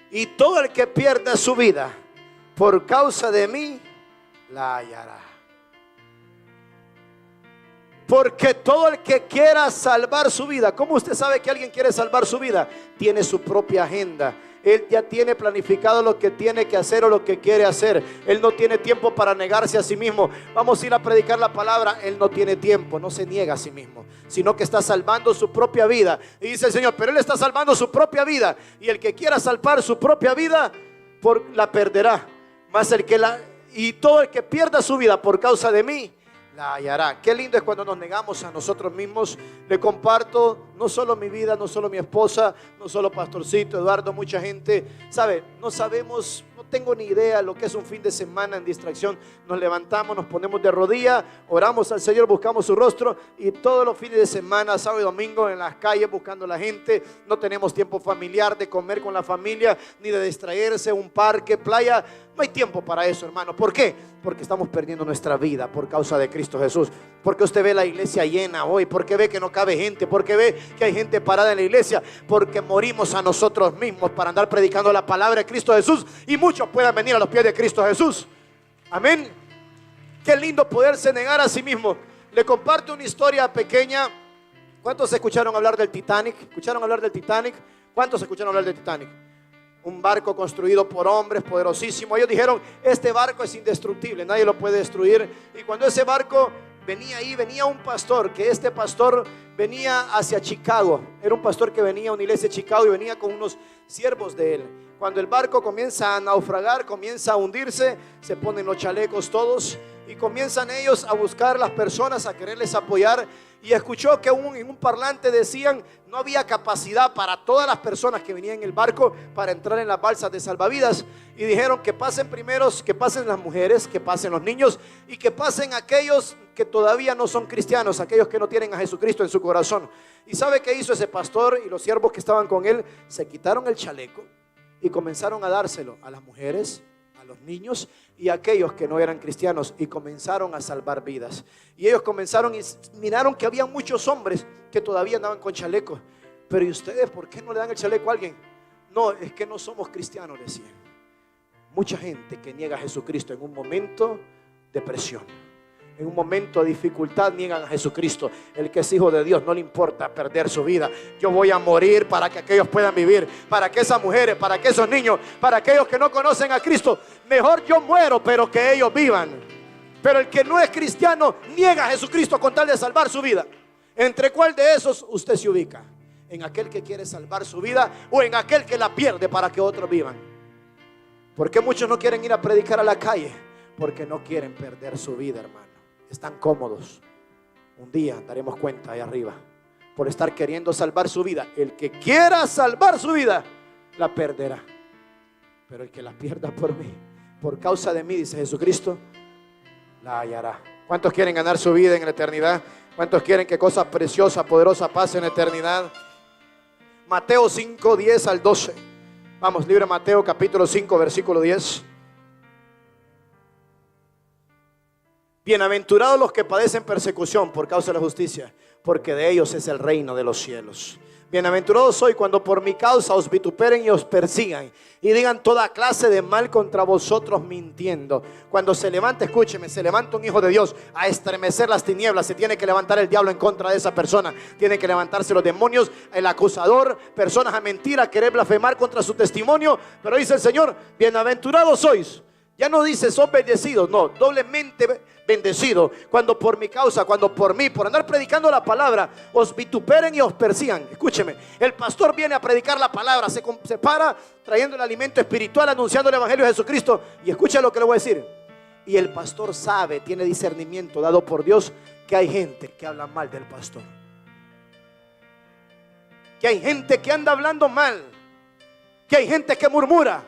Y todo el que pierda su vida, por causa de mí, la hallará. Porque todo el que quiera salvar su vida. ¿Cómo usted sabe que alguien quiere salvar su vida? Tiene su propia agenda. Él ya tiene planificado lo que tiene que hacer o lo que quiere hacer. Él no tiene tiempo para negarse a sí mismo. Vamos a ir a predicar la palabra. Él no tiene tiempo, no se niega a sí mismo, sino que está salvando su propia vida. Y dice el Señor, pero Él está salvando su propia vida. Y el que quiera salvar su propia vida, la perderá. Y todo el que pierda su vida por causa de mí, la hallará. Qué lindo es cuando nos negamos a nosotros mismos. Le comparto no solo mi vida, no solo mi esposa, no solo Pastorcito, Eduardo, mucha gente, ¿sabe? No sabemos, no tengo ni idea lo que es un fin de semana en distracción. Nos levantamos, nos ponemos de rodillas, oramos al Señor, buscamos su rostro y todos los fines de semana, sábado y domingo en las calles buscando a la gente. No tenemos tiempo familiar de comer con la familia, ni de distraerse, un parque, playa. No hay tiempo para eso, hermano. ¿Por qué? Porque estamos perdiendo nuestra vida por causa de Cristo Jesús. Porque usted ve la iglesia llena hoy, porque ve que no cabe gente, porque ve que hay gente parada en la iglesia, porque morimos a nosotros mismos para andar predicando la palabra de Cristo Jesús y muchos puedan venir a los pies de Cristo Jesús. Amén. Qué lindo poderse negar a sí mismo. Le comparto una historia pequeña. ¿Cuántos escucharon hablar del Titanic? ¿Escucharon hablar del Titanic? ¿Cuántos escucharon hablar del Titanic? Un barco construido por hombres poderosísimos. Ellos dijeron, este barco es indestructible, nadie lo puede destruir. Y cuando ese barco venía un pastor, que este pastor venía hacia Chicago. Era un pastor que venía a una iglesia de Chicago y venía con unos siervos de él. Cuando el barco comienza a naufragar, comienza a hundirse, se ponen los chalecos todos y comienzan ellos a buscar las personas, a quererles apoyar. Y escuchó que en un parlante decían, no había capacidad para todas las personas que venían en el barco para entrar en las balsas de salvavidas. Y dijeron que pasen primeros, que pasen las mujeres, que pasen los niños y que pasen aquellos que todavía no son cristianos, aquellos que no tienen a Jesucristo en su corazón. ¿Y sabe qué hizo ese pastor y los siervos que estaban con él? Se quitaron el chaleco y comenzaron a dárselo a las mujeres, a los niños y a aquellos que no eran cristianos, y comenzaron a salvar vidas. Y ellos comenzaron y miraron que había muchos hombres que todavía andaban con chalecos. Pero ¿y ustedes por qué no le dan el chaleco a alguien? No, es que no somos cristianos, decían. Mucha gente que niega a Jesucristo en un momento de presión, en un momento de dificultad, niegan a Jesucristo. El que es hijo de Dios no le importa perder su vida. Yo voy a morir para que aquellos puedan vivir, para que esas mujeres, para que esos niños, para aquellos que no conocen a Cristo. Mejor yo muero, pero que ellos vivan. Pero el que no es cristiano niega a Jesucristo con tal de salvar su vida. ¿Entre cuál de esos usted se ubica? ¿En aquel que quiere salvar su vida o en aquel que la pierde para que otros vivan? ¿Por qué muchos no quieren ir a predicar a la calle? Porque no quieren perder su vida, hermano. Están cómodos. Un día daremos cuenta ahí arriba por estar queriendo salvar su vida. El que quiera salvar su vida la perderá, pero el que la pierda por mí, por causa de mí, dice Jesucristo, la hallará. ¿Cuántos quieren ganar su vida en la eternidad? ¿Cuántos quieren que cosas preciosas, poderosas pasen en la eternidad? Mateo 5, 10 al 12. Vamos, libro de Mateo capítulo 5 versículo 10. Bienaventurados los que padecen persecución por causa de la justicia, porque de ellos es el reino de los cielos. Bienaventurados sois cuando por mi causa os vituperen y os persigan y digan toda clase de mal contra vosotros mintiendo. Cuando se levanta, escúcheme, se levanta un hijo de Dios a estremecer las tinieblas, se tiene que levantar el diablo en contra de esa persona. Tiene que levantarse los demonios, el acusador, personas a mentir, a querer blasfemar contra su testimonio. Pero dice el Señor, bienaventurados sois. Ya no dice son bendecidos, no, doblemente bendecido. Cuando por mi causa, cuando por mí, por andar predicando la palabra, os vituperen y os persigan. Escúcheme, el pastor viene a predicar la palabra, se para trayendo el alimento espiritual, anunciando el evangelio de Jesucristo. Y escucha lo que le voy a decir. Y el pastor sabe, tiene discernimiento dado por Dios, que hay gente que habla mal del pastor, que hay gente que anda hablando mal, que hay gente que murmura,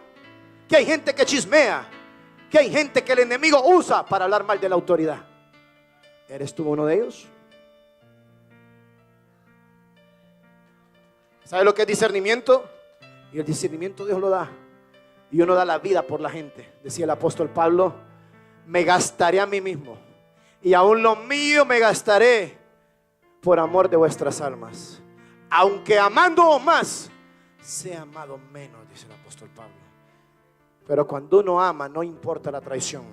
que hay gente que chismea, que hay gente que el enemigo usa para hablar mal de la autoridad. ¿Eres tú uno de ellos? ¿Sabe lo que es discernimiento? Y el discernimiento Dios lo da. Y uno da la vida por la gente. Decía el apóstol Pablo, me gastaré a mí mismo, y aún lo mío me gastaré por amor de vuestras almas. Aunque amándoos más, sea amado menos, dice el apóstol Pablo. Pero cuando uno ama, no importa la traición,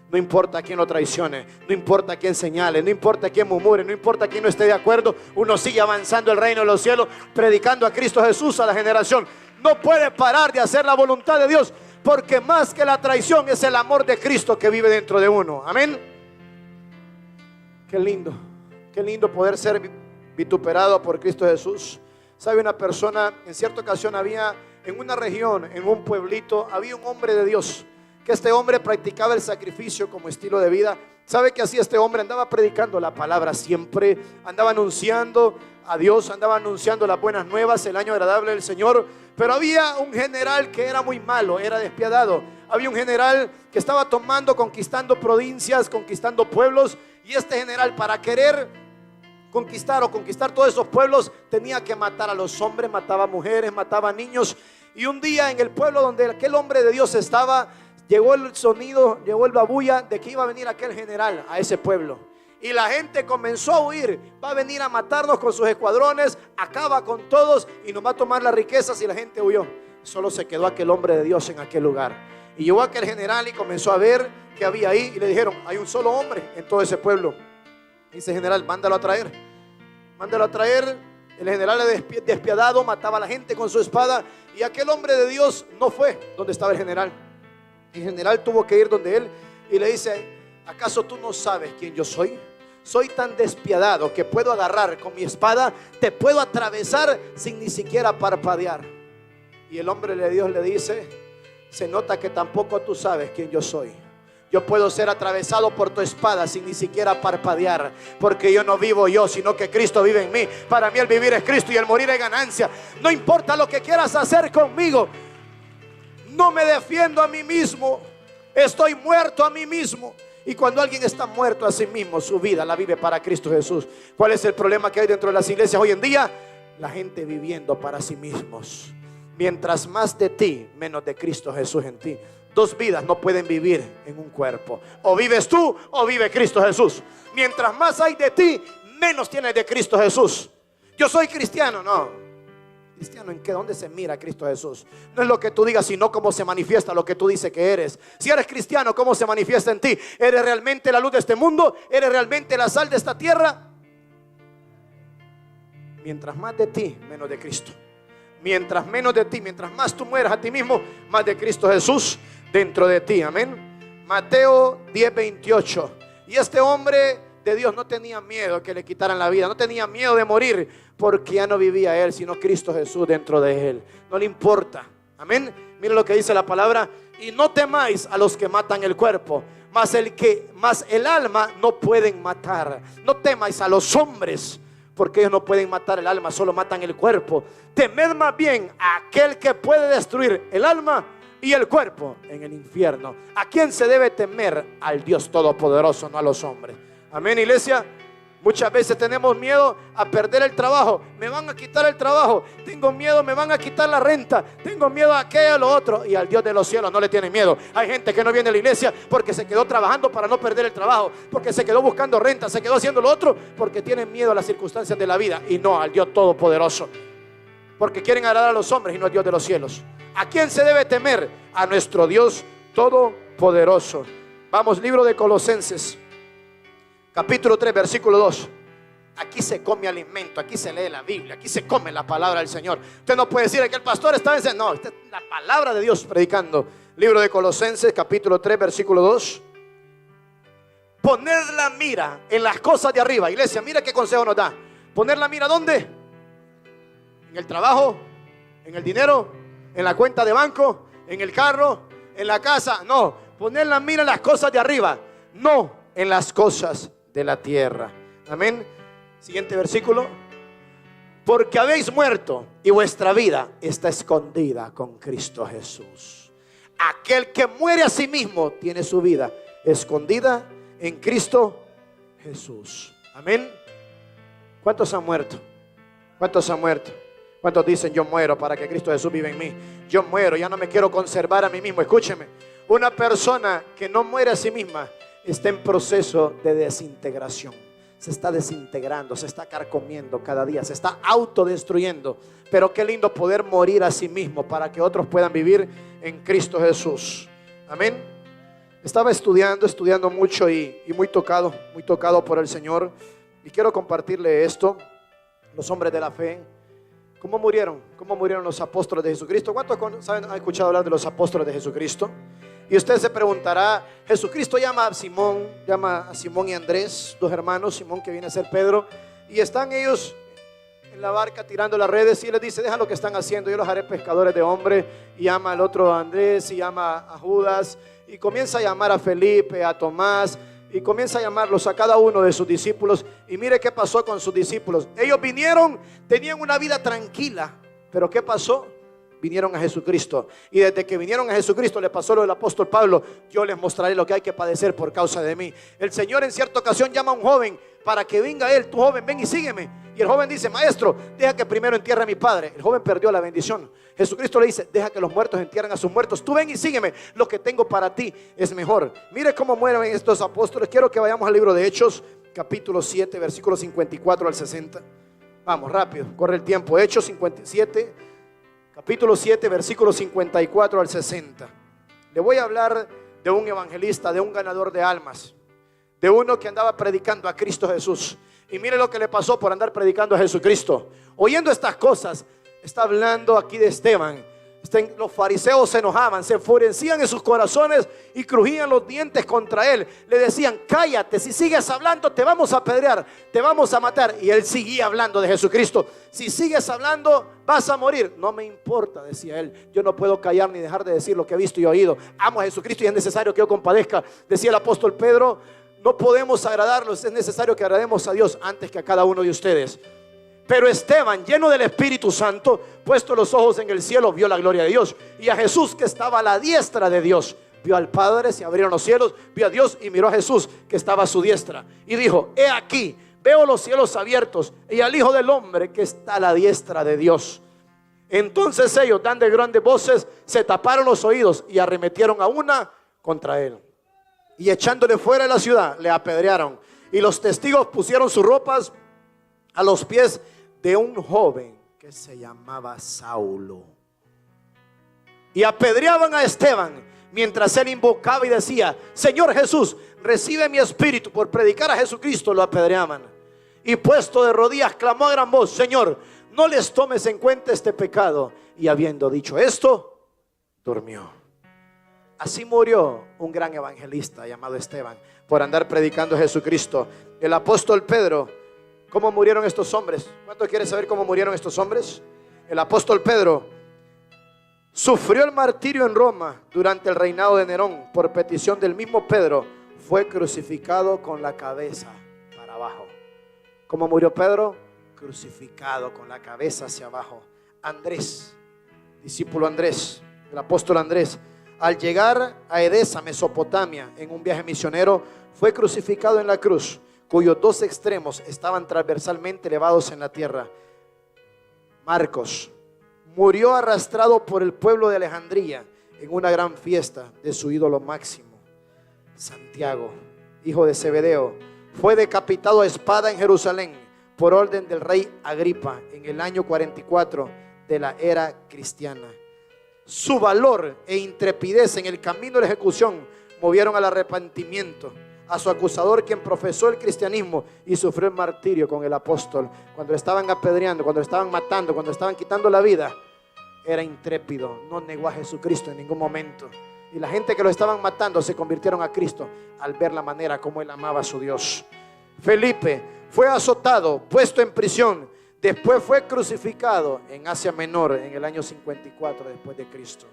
no importa quién lo traicione, no importa quién señale, no importa quién murmure, no importa quién no esté de acuerdo, uno sigue avanzando el reino de los cielos, predicando a Cristo Jesús a la generación. No puede parar de hacer la voluntad de Dios, porque más que la traición es el amor de Cristo que vive dentro de uno. Amén. Qué lindo poder ser vituperado por Cristo Jesús. Sabe, una persona, en cierta ocasión había en una región, en un pueblito, había un hombre de Dios, que este hombre practicaba el sacrificio como estilo de vida. ¿Sabe qué hacía este hombre? Andaba predicando la palabra siempre, andaba anunciando a Dios, andaba anunciando las buenas nuevas, el año agradable del Señor. Pero había un general que era muy malo, era despiadado. Había un general que estaba conquistando provincias, conquistando pueblos. Y este general, para querer conquistar todos esos pueblos, tenía que matar a los hombres, mataba a mujeres, mataba a niños. Y un día en el pueblo donde aquel hombre de Dios estaba, llegó el sonido, llegó el babulla de que iba a venir aquel general a ese pueblo. Y la gente comenzó a huir. Va a venir a matarnos con sus escuadrones, acaba con todos y nos va a tomar las riquezas. Y la gente huyó. Solo se quedó aquel hombre de Dios en aquel lugar. Y llegó aquel general y comenzó a ver qué había ahí. Y le dijeron, hay un solo hombre en todo ese pueblo. Dice el general, mándalo a traer. Mándalo a traer. El general despiadado mataba a la gente con su espada. Y aquel hombre de Dios no fue donde estaba el general. El general tuvo que ir donde él y le dice, ¿acaso tú no sabes quién yo soy? Soy tan despiadado que puedo agarrar con mi espada, te puedo atravesar sin ni siquiera parpadear. Y el hombre de Dios le dice, se nota que tampoco tú sabes quién yo soy. Yo puedo ser atravesado por tu espada sin ni siquiera parpadear, porque yo no vivo yo, sino que Cristo vive en mí. Para mí el vivir es Cristo y el morir es ganancia. No importa lo que quieras hacer conmigo, no me defiendo a mí mismo, estoy muerto a mí mismo. Y cuando alguien está muerto a sí mismo, su vida la vive para Cristo Jesús. ¿Cuál es el problema que hay dentro de las iglesias hoy en día? La gente viviendo para sí mismos. Mientras más de ti, menos de Cristo Jesús en ti. Dos vidas no pueden vivir en un cuerpo. O vives tú o vive Cristo Jesús. Mientras más hay de ti, menos tienes de Cristo Jesús. Yo soy cristiano, no. ¿Cristiano en qué? ¿Dónde se mira a Cristo Jesús? No es lo que tú digas, sino cómo se manifiesta lo que tú dices que eres. Si eres cristiano, ¿cómo se manifiesta en ti? ¿Eres realmente la luz de este mundo? ¿Eres realmente la sal de esta tierra? Mientras más de ti, menos de Cristo. Mientras menos de ti, mientras más tú mueras a ti mismo, más de Cristo Jesús dentro de ti. Amén. Mateo 10:28. Y este hombre de Dios no tenía miedo que le quitaran la vida, no tenía miedo de morir, porque ya no vivía él, sino Cristo Jesús dentro de él. No le importa. Amén. Mira lo que dice la palabra: y no temáis a los que matan el cuerpo, mas el alma no pueden matar. No temáis a los hombres, porque ellos no pueden matar el alma, solo matan el cuerpo. Temed más bien a aquel que puede destruir el alma y el cuerpo en el infierno. ¿A quién se debe temer? Al Dios Todopoderoso, no a los hombres. Amén, iglesia. Muchas veces tenemos miedo a perder el trabajo. Me van a quitar el trabajo. Tengo miedo, me van a quitar la renta. Tengo miedo a aquello, a lo otro. Y al Dios de los cielos no le tiene miedo. Hay gente que no viene a la iglesia porque se quedó trabajando para no perder el trabajo, porque se quedó buscando renta, se quedó haciendo lo otro, porque tienen miedo a las circunstancias de la vida y no al Dios Todopoderoso. Porque quieren agradar a los hombres y no al Dios de los cielos. ¿A quién se debe temer? A nuestro Dios Todopoderoso. Vamos, libro de Colosenses, capítulo 3, versículo 2. Aquí se come alimento, aquí se lee la Biblia, aquí se come la palabra del Señor. Usted no puede decir que el pastor está diciendo, no, esta es la palabra de Dios predicando. Libro de Colosenses, capítulo 3, versículo 2. Poner la mira en las cosas de arriba. Iglesia, mira qué consejo nos da. Poner la mira, ¿dónde? En el trabajo, en el dinero, en la cuenta de banco, en el carro, en la casa. No, poner la mira en las cosas de arriba, no en las cosas de la tierra. Amén. Siguiente versículo. Porque habéis muerto y vuestra vida está escondida con Cristo Jesús. Aquel que muere a sí mismo tiene su vida escondida en Cristo Jesús. Amén. ¿Cuántos han muerto? ¿Cuántos han muerto? ¿Cuántos dicen yo muero para que Cristo Jesús viva en mí? Yo muero, ya no me quiero conservar a mí mismo. Escúcheme, una persona que no muere a sí misma está en proceso de desintegración. Se está desintegrando, se está carcomiendo cada día, se está autodestruyendo. Pero qué lindo poder morir a sí mismo para que otros puedan vivir en Cristo Jesús. Amén. Estaba estudiando mucho y muy tocado por el Señor. Y quiero compartirle esto. Los hombres de la fe, ¿cómo murieron? ¿Cómo murieron los apóstoles de Jesucristo? ¿Cuántos han escuchado hablar de los apóstoles de Jesucristo? Y usted se preguntará, Jesucristo llama a Simón y Andrés, dos hermanos, Simón que viene a ser Pedro, y están ellos en la barca tirando las redes, y él les dice, deja lo que están haciendo, yo los haré pescadores de hombres. Y llama al otro a Andrés, y llama a Judas, y comienza a llamar a Felipe, a Tomás, y comienza a llamarlos a cada uno de sus discípulos. Y mire qué pasó con sus discípulos. Ellos vinieron, tenían una vida tranquila, pero ¿qué pasó? Vinieron a Jesucristo. Y desde que vinieron a Jesucristo le pasó lo del apóstol Pablo: yo les mostraré lo que hay que padecer por causa de mí. El Señor en cierta ocasión llama a un joven para que venga él. Tu joven, ven y sígueme. Y el joven dice, maestro, deja que primero entierre a mi padre. El joven perdió la bendición. Jesucristo le dice, deja que los muertos entierren a sus muertos. Tú ven y sígueme, lo que tengo para ti es mejor. Mire cómo mueren estos apóstoles. Quiero que vayamos al libro de Hechos, capítulo 7, versículos 54 al 60. Vamos, rápido, corre el tiempo. Hechos 57, capítulo 7, versículos 54 al 60. Le voy a hablar de un evangelista, de un ganador de almas, de uno que andaba predicando a Cristo Jesús. Y mire lo que le pasó por andar predicando a Jesucristo. Oyendo estas cosas, está hablando aquí de Esteban. Los fariseos se enojaban, se enfurecían en sus corazones y crujían los dientes contra él. Le decían, cállate, si sigues hablando te vamos a apedrear, te vamos a matar. Y él seguía hablando de Jesucristo. Si sigues hablando vas a morir. No me importa, decía él, yo no puedo callar ni dejar de decir lo que he visto y oído. Amo a Jesucristo y es necesario que yo compadezca. Decía el apóstol Pedro, no podemos agradarlos, es necesario que agrademos a Dios antes que a cada uno de ustedes. Pero Esteban, lleno del Espíritu Santo, puesto los ojos en el cielo, vio la gloria de Dios y a Jesús que estaba a la diestra de Dios. Vio al Padre, se abrieron los cielos, vio a Dios y miró a Jesús que estaba a su diestra. Y dijo, he aquí, veo los cielos abiertos y al Hijo del Hombre que está a la diestra de Dios. Entonces ellos, dando grandes voces, se taparon los oídos y arremetieron a una contra él. Y echándole fuera de la ciudad, le apedrearon. Y los testigos pusieron sus ropas a los pies de un joven que se llamaba Saulo. Y apedreaban a Esteban mientras él invocaba y decía: Señor Jesús, recibe mi espíritu. Por predicar a Jesucristo lo apedreaban. Y puesto de rodillas clamó a gran voz: Señor, no les tomes en cuenta este pecado. Y habiendo dicho esto, durmió. Así murió un gran evangelista llamado Esteban, por andar predicando a Jesucristo. El apóstol Pedro, ¿cómo murieron estos hombres? ¿Cuánto quiere saber cómo murieron estos hombres? El apóstol Pedro sufrió el martirio en Roma durante el reinado de Nerón. Por petición del mismo Pedro, fue crucificado con la cabeza para abajo. ¿Cómo murió Pedro? Crucificado con la cabeza hacia abajo. Andrés, discípulo Andrés, el apóstol Andrés, al llegar a Edesa, Mesopotamia, en un viaje misionero, fue crucificado en la cruz, cuyos dos extremos estaban transversalmente elevados en la tierra. Marcos murió arrastrado por el pueblo de Alejandría en una gran fiesta de su ídolo máximo. Santiago, hijo de Zebedeo, fue decapitado a espada en Jerusalén por orden del rey Agripa en el año 44 de la era cristiana. Su valor e intrepidez en el camino de la ejecución movieron al arrepentimiento a su acusador, quien profesó el cristianismo y sufrió el martirio con el apóstol. Cuando le estaban apedreando, cuando le estaban matando, cuando le estaban quitando la vida, era intrépido, no negó a Jesucristo en ningún momento. Y la gente que lo estaban matando se convirtieron a Cristo al ver la manera como él amaba a su Dios. Felipe fue azotado, puesto en prisión. Después fue crucificado en Asia Menor en el año 54 después de Cristo.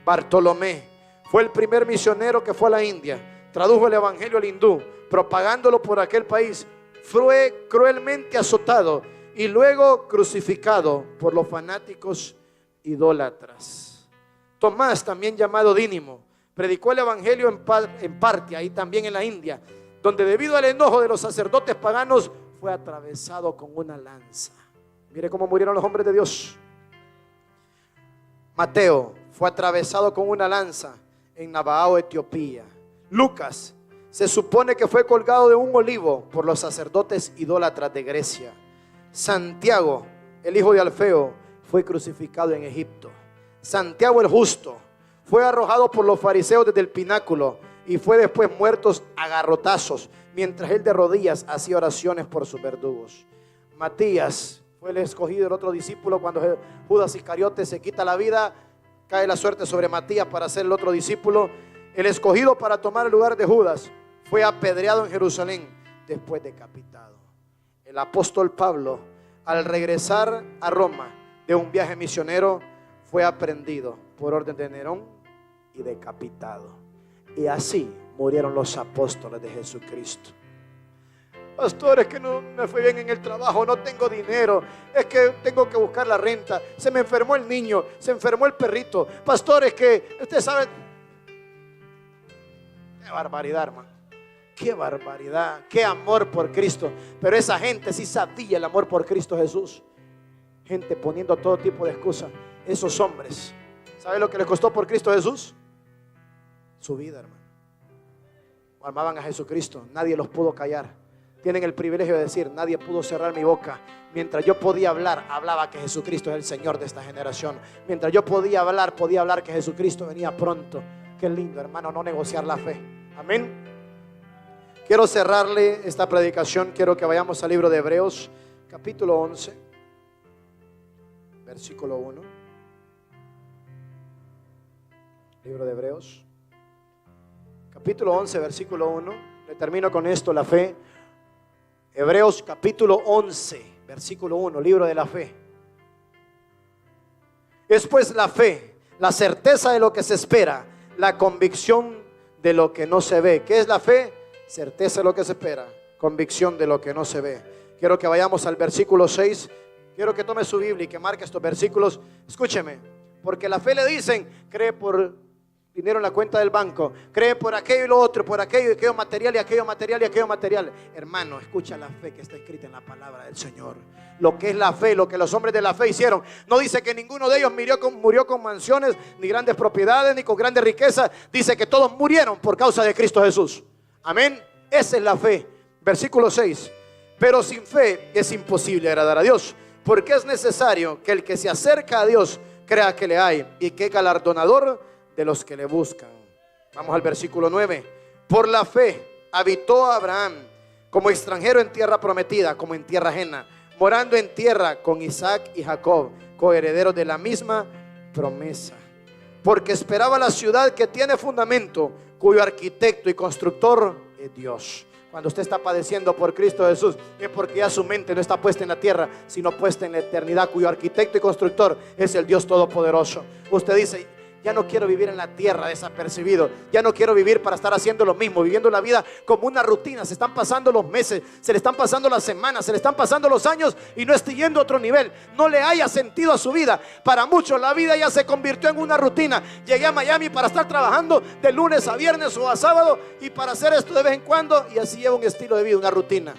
Bartolomé fue el primer misionero que fue a la India. Tradujo el evangelio al hindú, propagándolo por aquel país. Fue cruelmente azotado y luego crucificado por los fanáticos idólatras. Tomás, también llamado Dídimo, predicó el evangelio en Partia y también en la India, donde debido al enojo de los sacerdotes paganos fue atravesado con una lanza. Mire cómo murieron los hombres de Dios. Mateo fue atravesado con una lanza en Nabao, Etiopía. Lucas se supone que fue colgado de un olivo por los sacerdotes idólatras de Grecia. Santiago, el hijo de Alfeo, fue crucificado en Egipto. Santiago el justo fue arrojado por los fariseos desde el pináculo y fue después muerto a garrotazos, mientras él de rodillas hacía oraciones por sus verdugos. Matías fue el escogido, el otro discípulo. Cuando Judas Iscariote se quita la vida, cae la suerte sobre Matías para ser el otro discípulo. El escogido para tomar el lugar de Judas fue apedreado en Jerusalén, después decapitado. El apóstol Pablo, al regresar a Roma de un viaje misionero, fue aprehendido por orden de Nerón y decapitado. Y así murieron los apóstoles de Jesucristo. Pastor, es que no me fue bien en el trabajo, no tengo dinero, es que tengo que buscar la renta, se me enfermó el niño, se enfermó el perrito. Pastor, es que usted sabe. Qué barbaridad, hermano. Qué barbaridad, qué amor por Cristo. Pero esa gente sí sabía el amor por Cristo Jesús. Gente poniendo todo tipo de excusas. Esos hombres, ¿sabe lo que les costó por Cristo Jesús? Su vida, hermano. Amaban a Jesucristo, nadie los pudo callar. Tienen el privilegio de decir: nadie pudo cerrar mi boca. Mientras yo podía hablar, hablaba que Jesucristo es el Señor de esta generación. Mientras yo podía hablar que Jesucristo venía pronto. Qué lindo, hermano, no negociar la fe. Amén. Quiero cerrarle esta predicación. Quiero que vayamos al libro de Hebreos, capítulo 11, versículo 1. Libro de Hebreos, capítulo 11, versículo 1. Le termino con esto, la fe. Hebreos capítulo 11, versículo 1, libro de la fe. Es pues la fe, la certeza de lo que se espera, la convicción de lo que no se ve. ¿Qué es la fe? Certeza de lo que se espera, convicción de lo que no se ve. Quiero que vayamos al versículo 6. Quiero que tome su Biblia y que marque estos versículos. Escúcheme, porque la fe le dicen: cree por dinero en la cuenta del banco, cree por aquello y lo otro, por aquello y aquello material y aquello material y aquello material. Hermano, escucha la fe que está escrita en la palabra del Señor. Lo que es la fe, lo que los hombres de la fe hicieron. No dice que ninguno de ellos murió con mansiones, ni grandes propiedades, ni con grandes riquezas. Dice que todos murieron por causa de Cristo Jesús. Amén. Esa es la fe. Versículo 6. Pero sin fe es imposible agradar a Dios, porque es necesario que el que se acerca a Dios crea que le hay y que es galardonador de los que le buscan. Vamos al versículo 9. Por la fe habitó Abraham como extranjero en tierra prometida, como en tierra ajena, morando en tierra con Isaac y Jacob, coherederos de la misma promesa, porque esperaba la ciudad que tiene fundamento, cuyo arquitecto y constructor es Dios. Cuando usted está padeciendo por Cristo Jesús, es porque ya su mente no está puesta en la tierra, sino puesta en la eternidad, cuyo arquitecto y constructor es el Dios Todopoderoso. Usted dice: ya no quiero vivir en la tierra desapercibido. Ya no quiero vivir para estar haciendo lo mismo, viviendo la vida como una rutina. Se están pasando los meses, se le están pasando las semanas, se le están pasando los años y no está yendo a otro nivel. No le haya sentido a su vida. Para muchos la vida ya se convirtió en una rutina. Llegué a Miami para estar trabajando de lunes a viernes o a sábado y para hacer esto de vez en cuando, y así lleva un estilo de vida, una rutina.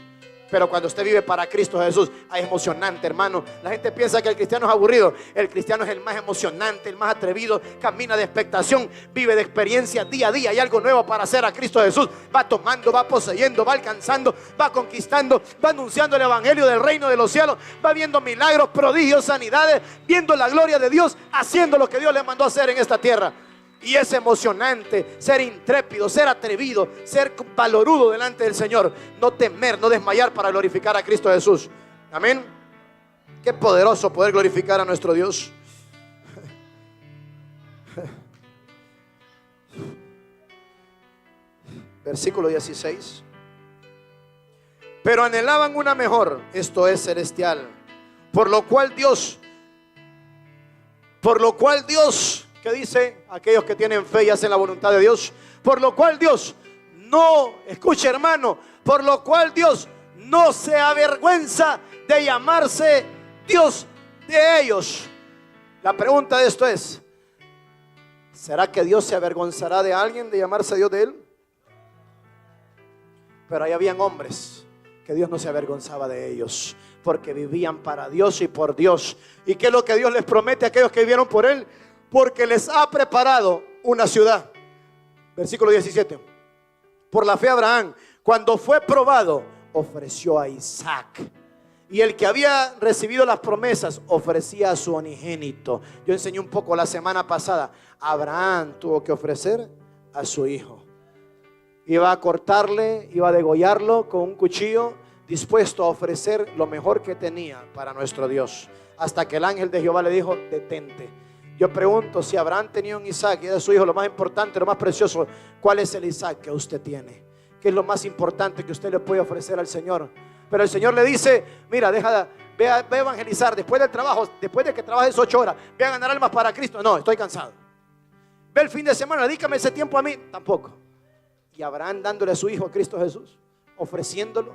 Pero cuando usted vive para Cristo Jesús, es emocionante, hermano. La gente piensa que el cristiano es aburrido. El cristiano es el más emocionante, el más atrevido. Camina de expectación, vive de experiencia día a día. Hay algo nuevo para hacer a Cristo Jesús. Va tomando, va poseyendo, va alcanzando, va conquistando, va anunciando el evangelio del reino de los cielos. Va viendo milagros, prodigios, sanidades, viendo la gloria de Dios, haciendo lo que Dios le mandó a hacer en esta tierra. Y es emocionante ser intrépido, ser atrevido, ser valorudo delante del Señor. No temer, no desmayar para glorificar a Cristo Jesús. Amén. Qué poderoso poder glorificar a nuestro Dios. Versículo 16. Pero anhelaban una mejor, esto es celestial. Por lo cual Dios, ¿qué dice? Aquellos que tienen fe y hacen la voluntad de Dios. Por lo cual Dios no, escuche hermano, por lo cual Dios no se avergüenza de llamarse Dios de ellos. La pregunta de esto es: ¿será que Dios se avergonzará de alguien de llamarse Dios de él? Pero ahí habían hombres que Dios no se avergonzaba de ellos, porque vivían para Dios y por Dios. ¿Y qué es lo que Dios les promete a aquellos que vivieron por él? Porque les ha preparado una ciudad. Versículo 17. Por la fe Abraham, cuando fue probado, ofreció a Isaac. Y el que había recibido las promesas ofrecía a su unigénito. Yo enseñé un poco la semana pasada. Abraham tuvo que ofrecer a su hijo. Iba a cortarle, iba a degollarlo con un cuchillo, dispuesto a ofrecer lo mejor que tenía para nuestro Dios. Hasta que el ángel de Jehová le dijo: detente. Yo pregunto, si Abraham tenía un Isaac y era su hijo, lo más importante, lo más precioso, ¿cuál es el Isaac que usted tiene? ¿Qué es lo más importante que usted le puede ofrecer al Señor? Pero el Señor le dice: mira, ve a evangelizar después del trabajo, después de que trabajes 8 horas, ve a ganar almas para Cristo. No, estoy cansado. Ve el fin de semana, dedícame ese tiempo a mí. Tampoco. Y Abraham dándole a su hijo a Cristo Jesús, ofreciéndolo.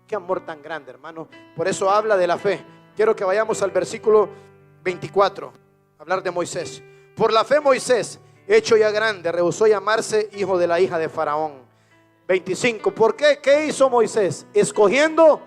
Qué amor tan grande, hermano. Por eso habla de la fe. Quiero que vayamos al versículo 24. Hablar de Moisés. Por la fe Moisés, hecho ya grande, rehusó llamarse hijo de la hija de Faraón. 25. ¿Por qué? ¿Qué hizo Moisés? Escogiendo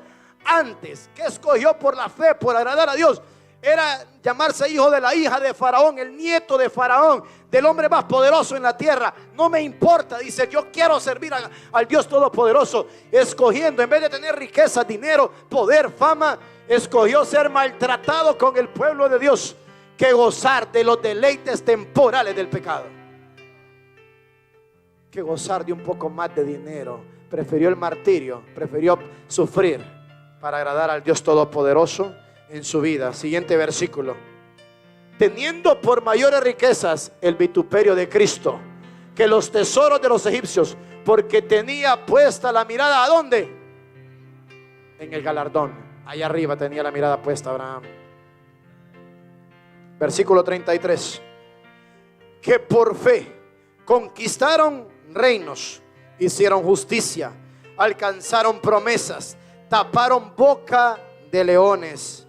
antes. ¿Qué escogió por la fe? Por agradar a Dios. Era llamarse hijo de la hija de Faraón, el nieto de Faraón, del hombre más poderoso en la tierra. No me importa, dice, yo quiero servir al Dios Todopoderoso. Escogiendo, en vez de tener riqueza, dinero, poder, fama, escogió ser maltratado con el pueblo de Dios, que gozar de los deleites temporales del pecado, que gozar de un poco más de dinero. Prefirió el martirio, prefirió sufrir para agradar al Dios Todopoderoso en su vida. Siguiente versículo. Teniendo por mayores riquezas el vituperio de Cristo que los tesoros de los egipcios, porque tenía puesta la mirada, ¿a dónde? En el galardón. Allá arriba tenía la mirada puesta Abraham. Versículo 33. Que por fe conquistaron reinos, hicieron justicia, alcanzaron promesas, taparon boca de leones.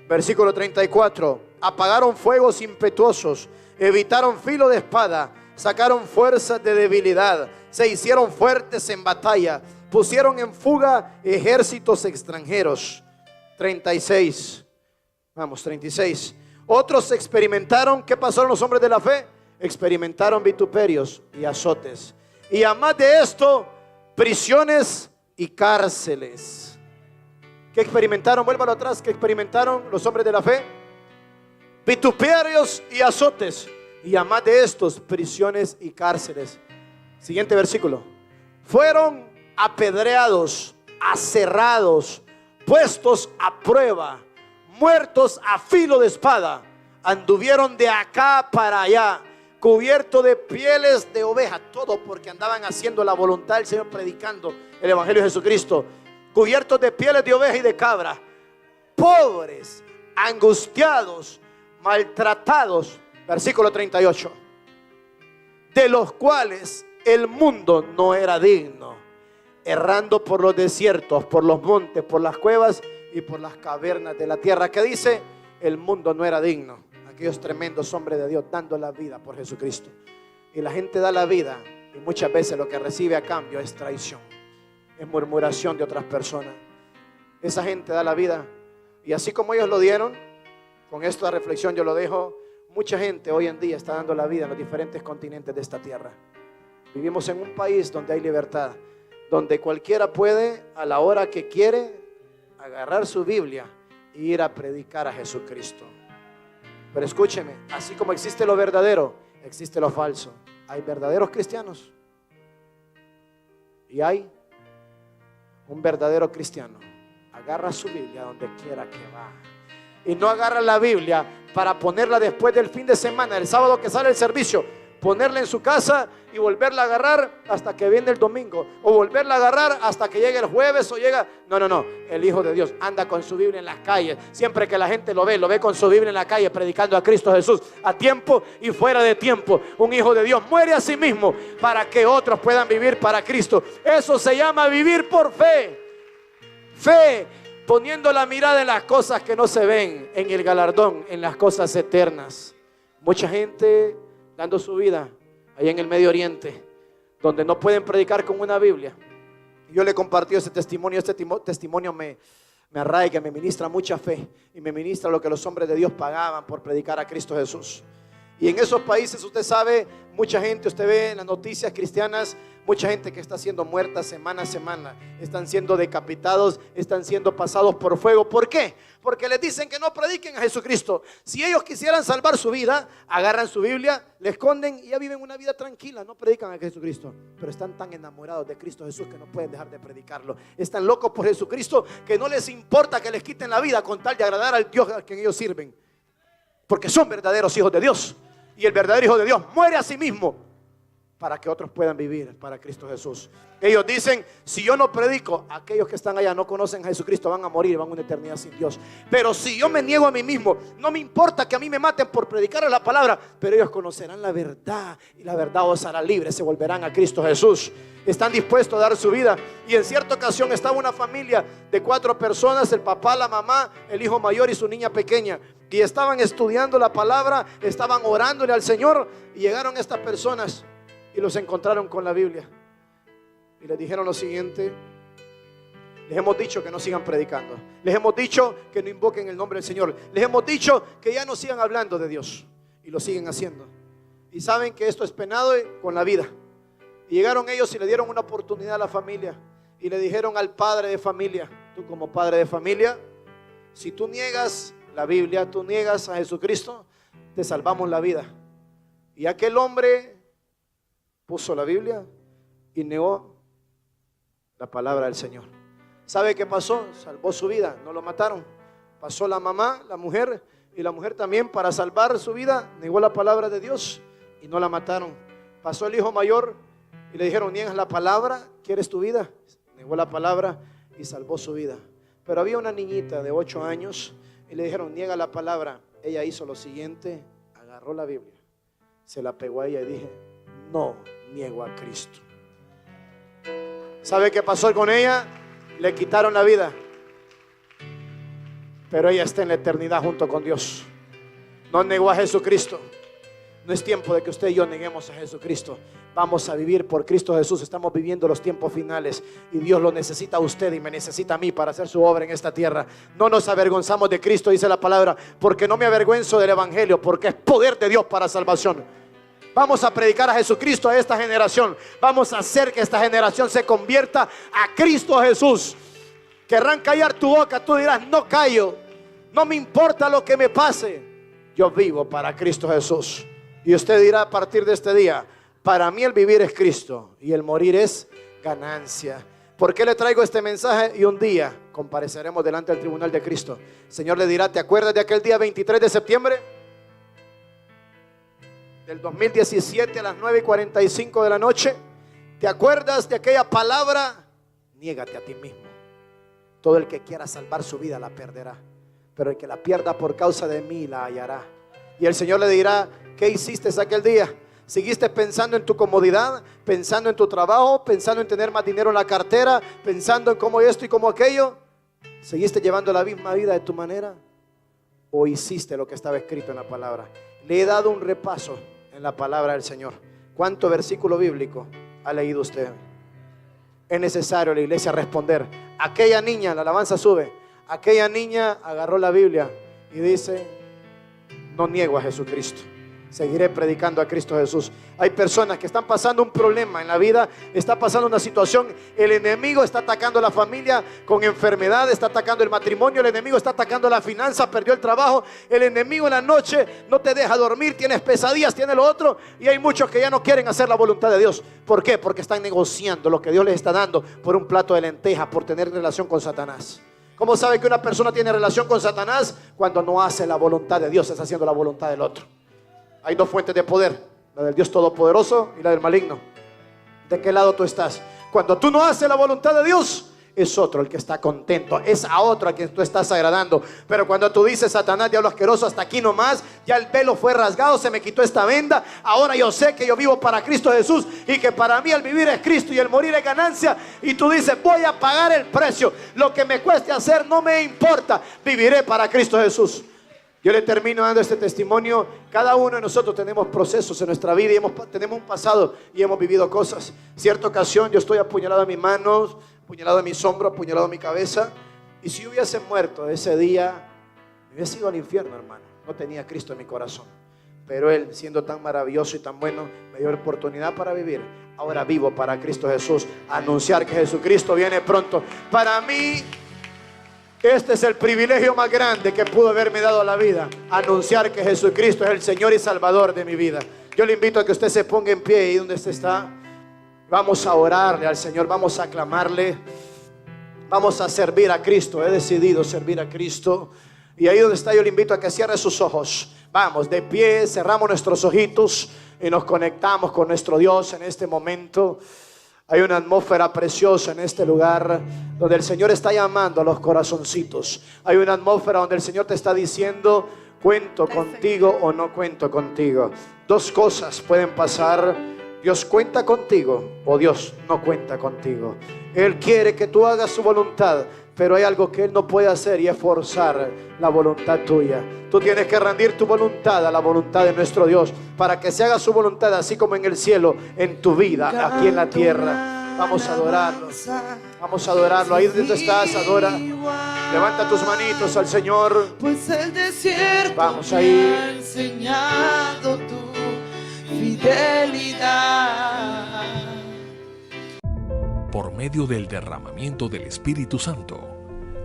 Versículo 34. Apagaron fuegos impetuosos, evitaron filo de espada, sacaron fuerzas de debilidad, se hicieron fuertes en batalla, pusieron en fuga ejércitos extranjeros. 36. Vamos, 36. Otros experimentaron, ¿qué pasaron los hombres de la fe? Experimentaron vituperios y azotes. Y además de esto, prisiones y cárceles. ¿Qué experimentaron? Vuélvalo atrás. ¿Qué experimentaron los hombres de la fe? Vituperios y azotes. Y además de estos, prisiones y cárceles. Siguiente versículo. Fueron apedreados, aserrados, puestos a prueba, muertos a filo de espada. Anduvieron de acá para allá, cubiertos de pieles de oveja. Todo porque andaban haciendo la voluntad del Señor, predicando el Evangelio de Jesucristo. Cubiertos de pieles de oveja y de cabra, pobres, angustiados, maltratados. Versículo 38. De los cuales el mundo no era digno, errando por los desiertos, por los montes, por las cuevas y por las cavernas de la tierra. ¿Qué dice? El mundo no era digno. Aquellos tremendos hombres de Dios dando la vida por Jesucristo. Y la gente da la vida y muchas veces lo que recibe a cambio es traición, es murmuración de otras personas. Esa gente da la vida, y así como ellos lo dieron, con esta reflexión yo lo dejo. Mucha gente hoy en día está dando la vida en los diferentes continentes de esta tierra. Vivimos en un país donde hay libertad, donde cualquiera puede a la hora que quiere agarrar su Biblia e ir a predicar a Jesucristo. Pero escúcheme, así como existe lo verdadero, existe lo falso. Hay verdaderos cristianos y hay un verdadero cristiano. Agarra su Biblia donde quiera que va, y no agarra la Biblia para ponerla después del fin de semana, el sábado que sale el servicio, ponerla en su casa y volverla a agarrar hasta que viene el domingo, o volverla a agarrar hasta que llegue el jueves o llega. No, el Hijo de Dios anda con su Biblia en las calles. Siempre que la gente lo ve con su Biblia en la calle, predicando a Cristo Jesús, a tiempo y fuera de tiempo. Un hijo de Dios muere a sí mismo para que otros puedan vivir para Cristo. Eso se llama vivir por fe. Fe, poniendo la mirada en las cosas que no se ven, en el galardón, en las cosas eternas. Mucha gente dando su vida allá en el Medio Oriente, donde no pueden predicar con una Biblia. Yo le he compartido ese testimonio. Este testimonio me arraiga, me ministra mucha fe, y me ministra lo que los hombres de Dios pagaban por predicar a Cristo Jesús. Y en esos países, usted sabe, mucha gente, usted ve en las noticias cristianas, mucha gente que está siendo muerta semana a semana, están siendo decapitados, están siendo pasados por fuego. ¿Por qué? Porque les dicen que no prediquen a Jesucristo. Si ellos quisieran salvar su vida, agarran su Biblia, la esconden y ya viven una vida tranquila, no predican a Jesucristo. Pero están tan enamorados de Cristo Jesús que no pueden dejar de predicarlo. Están locos por Jesucristo que no les importa que les quiten la vida con tal de agradar al Dios a quien ellos sirven, porque son verdaderos hijos de Dios. Y el verdadero hijo de Dios muere a sí mismo para que otros puedan vivir para Cristo Jesús. Ellos dicen: si yo no predico, aquellos que están allá no conocen a Jesucristo, van a morir, van a una eternidad sin Dios. Pero si yo me niego a mí mismo, no me importa que a mí me maten por predicar la palabra, pero ellos conocerán la verdad y la verdad os hará libres, se volverán a Cristo Jesús. Están dispuestos a dar su vida. Y en cierta ocasión estaba una familia de 4 personas, el papá, la mamá, el hijo mayor y su niña pequeña, y estaban estudiando la palabra, estaban orándole al Señor, y llegaron estas personas y los encontraron con la Biblia y les dijeron lo siguiente: les hemos dicho que no sigan predicando, les hemos dicho que no invoquen el nombre del Señor, les hemos dicho que ya no sigan hablando de Dios, y lo siguen haciendo, y saben que esto es penado con la vida. Y llegaron ellos y le dieron una oportunidad a la familia, y le dijeron al padre de familia: tú como padre de familia, si tú niegas la Biblia, tú niegas a Jesucristo, te salvamos la vida. Y aquel hombre puso la Biblia y negó la palabra del Señor. ¿Sabe qué pasó? Salvó su vida, no lo mataron. Pasó la mamá, la mujer, y la mujer también, para salvar su vida, negó la palabra de Dios y no la mataron. Pasó el hijo mayor y le dijeron: niegas la palabra, ¿quieres tu vida? Negó la palabra y salvó su vida. Pero había una niñita de 8 años y le dijeron: niega la palabra. Ella hizo lo siguiente: agarró la Biblia, se la pegó a ella y dije: no niego a Cristo. ¿Sabe qué pasó con ella? Le quitaron la vida, pero ella está en la eternidad junto con Dios. No negó a Jesucristo. No es tiempo de que usted y yo neguemos a Jesucristo. Vamos a vivir por Cristo Jesús. Estamos viviendo los tiempos finales y Dios lo necesita a usted y me necesita a mí para hacer su obra en esta tierra. No nos avergonzamos de Cristo, dice la palabra, porque no me avergüenzo del evangelio, porque es poder de Dios para salvación. Vamos a predicar a Jesucristo a esta generación. Vamos a hacer que esta generación se convierta a Cristo Jesús. Querrán callar tu boca, tú dirás: no callo, no me importa lo que me pase, yo vivo para Cristo Jesús. Y usted dirá a partir de este día: para mí el vivir es Cristo y el morir es ganancia. ¿Por qué le traigo este mensaje? Y un día compareceremos delante del tribunal de Cristo. El Señor le dirá: ¿te acuerdas de aquel día 23 de septiembre del 2017 a las 9:45 de la noche? ¿Te acuerdas de aquella palabra? Niégate a ti mismo. Todo el que quiera salvar su vida la perderá, pero el que la pierda por causa de mí la hallará. Y el Señor le dirá: ¿qué hiciste aquel día? ¿Seguiste pensando en tu comodidad? ¿Pensando en tu trabajo? ¿Pensando en tener más dinero en la cartera? ¿Pensando en cómo esto y cómo aquello? ¿Seguiste llevando la misma vida de tu manera? ¿O hiciste lo que estaba escrito en la palabra? Le he dado un repaso en la palabra del Señor. ¿Cuánto versículo bíblico ha leído usted? Es necesario, la iglesia, responder. Aquella niña, la alabanza sube, aquella niña agarró la Biblia y dice: no niego a Jesucristo, seguiré predicando a Cristo Jesús. Hay personas que están pasando un problema en la vida, está pasando una situación, el enemigo está atacando a la familia con enfermedad, está atacando el matrimonio, el enemigo está atacando la finanza, perdió el trabajo, el enemigo en la noche no te deja dormir, tienes pesadillas, tienes lo otro, y hay muchos que ya no quieren hacer la voluntad de Dios. ¿Por qué? Porque están negociando lo que Dios les está dando por un plato de lentejas, por tener relación con Satanás. ¿Cómo sabe que una persona tiene relación con Satanás? Cuando no hace la voluntad de Dios, está haciendo la voluntad del otro. Hay dos fuentes de poder: la del Dios Todopoderoso y la del maligno. ¿De qué lado tú estás? Cuando tú no haces la voluntad de Dios, es otro el que está contento, es a otro a quien tú estás agradando. Pero cuando tú dices: Satanás, diablo asqueroso, hasta aquí nomás, ya el velo fue rasgado, se me quitó esta venda, ahora yo sé que yo vivo para Cristo Jesús y que para mí el vivir es Cristo y el morir es ganancia, y tú dices: voy a pagar el precio, lo que me cueste hacer no me importa, viviré para Cristo Jesús. Yo le termino dando este testimonio. Cada uno de nosotros tenemos procesos en nuestra vida y tenemos un pasado y hemos vivido cosas. Cierta ocasión yo estoy apuñalado en mis manos, apuñalado en mis hombros, apuñalado en mi cabeza. Y si hubiese muerto ese día, me hubiese ido al infierno, hermano. No tenía Cristo en mi corazón. Pero Él, siendo tan maravilloso y tan bueno, me dio la oportunidad para vivir. Ahora vivo para Cristo Jesús, anunciar que Jesucristo viene pronto. Para mí, este es el privilegio más grande que pudo haberme dado la vida: anunciar que Jesucristo es el Señor y Salvador de mi vida. Yo le invito a que usted se ponga en pie ahí donde usted está. Vamos a orarle al Señor, vamos a aclamarle, vamos a servir a Cristo. He decidido servir a Cristo. Y ahí donde está, yo le invito a que cierre sus ojos. Vamos, de pie, cerramos nuestros ojitos y nos conectamos con nuestro Dios en este momento. Hay una atmósfera preciosa en este lugar donde el Señor está llamando a los corazoncitos. Hay una atmósfera donde el Señor te está diciendo: ¿cuento contigo o no cuento contigo? Dos cosas pueden pasar: Dios cuenta contigo o Dios no cuenta contigo. Él quiere que tú hagas su voluntad, pero hay algo que Él no puede hacer, y es forzar la voluntad tuya. Tú tienes que rendir tu voluntad a la voluntad de nuestro Dios, para que se haga su voluntad, así como en el cielo, en tu vida, aquí en la tierra. Vamos a adorarlo. Vamos a adorarlo. Ahí donde tú estás, adora. Levanta tus manitos al Señor. Pues el desierto vamos ahí. me ha enseñado tu fidelidad. Por medio del derramamiento del Espíritu Santo,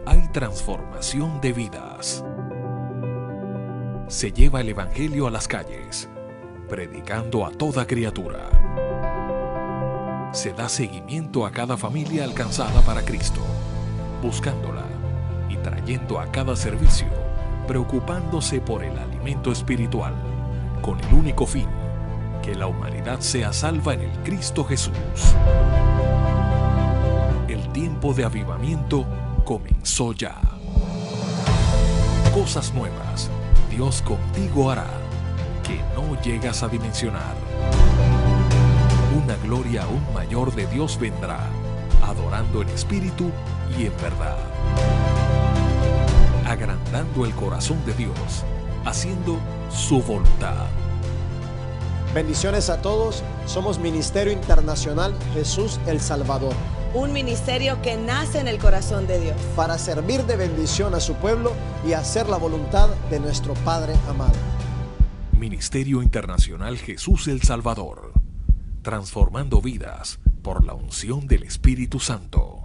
hay transformación de vidas. Se lleva el Evangelio a las calles, predicando a toda criatura. Se da seguimiento a cada familia alcanzada para Cristo, buscándola y trayendo a cada servicio, preocupándose por el alimento espiritual, con el único fin, que la humanidad sea salva en el Cristo Jesús. El tiempo de avivamiento comenzó ya. Cosas nuevas Dios contigo hará, que no llegas a dimensionar. Una gloria aún mayor de Dios vendrá, adorando en espíritu y en verdad. Agrandando el corazón de Dios, haciendo su voluntad. Bendiciones a todos. Somos Ministerio Internacional Jesús el Salvador. Un ministerio que nace en el corazón de Dios. Para servir de bendición a su pueblo y hacer la voluntad de nuestro Padre amado. Ministerio Internacional Jesús el Salvador. Transformando vidas por la unción del Espíritu Santo.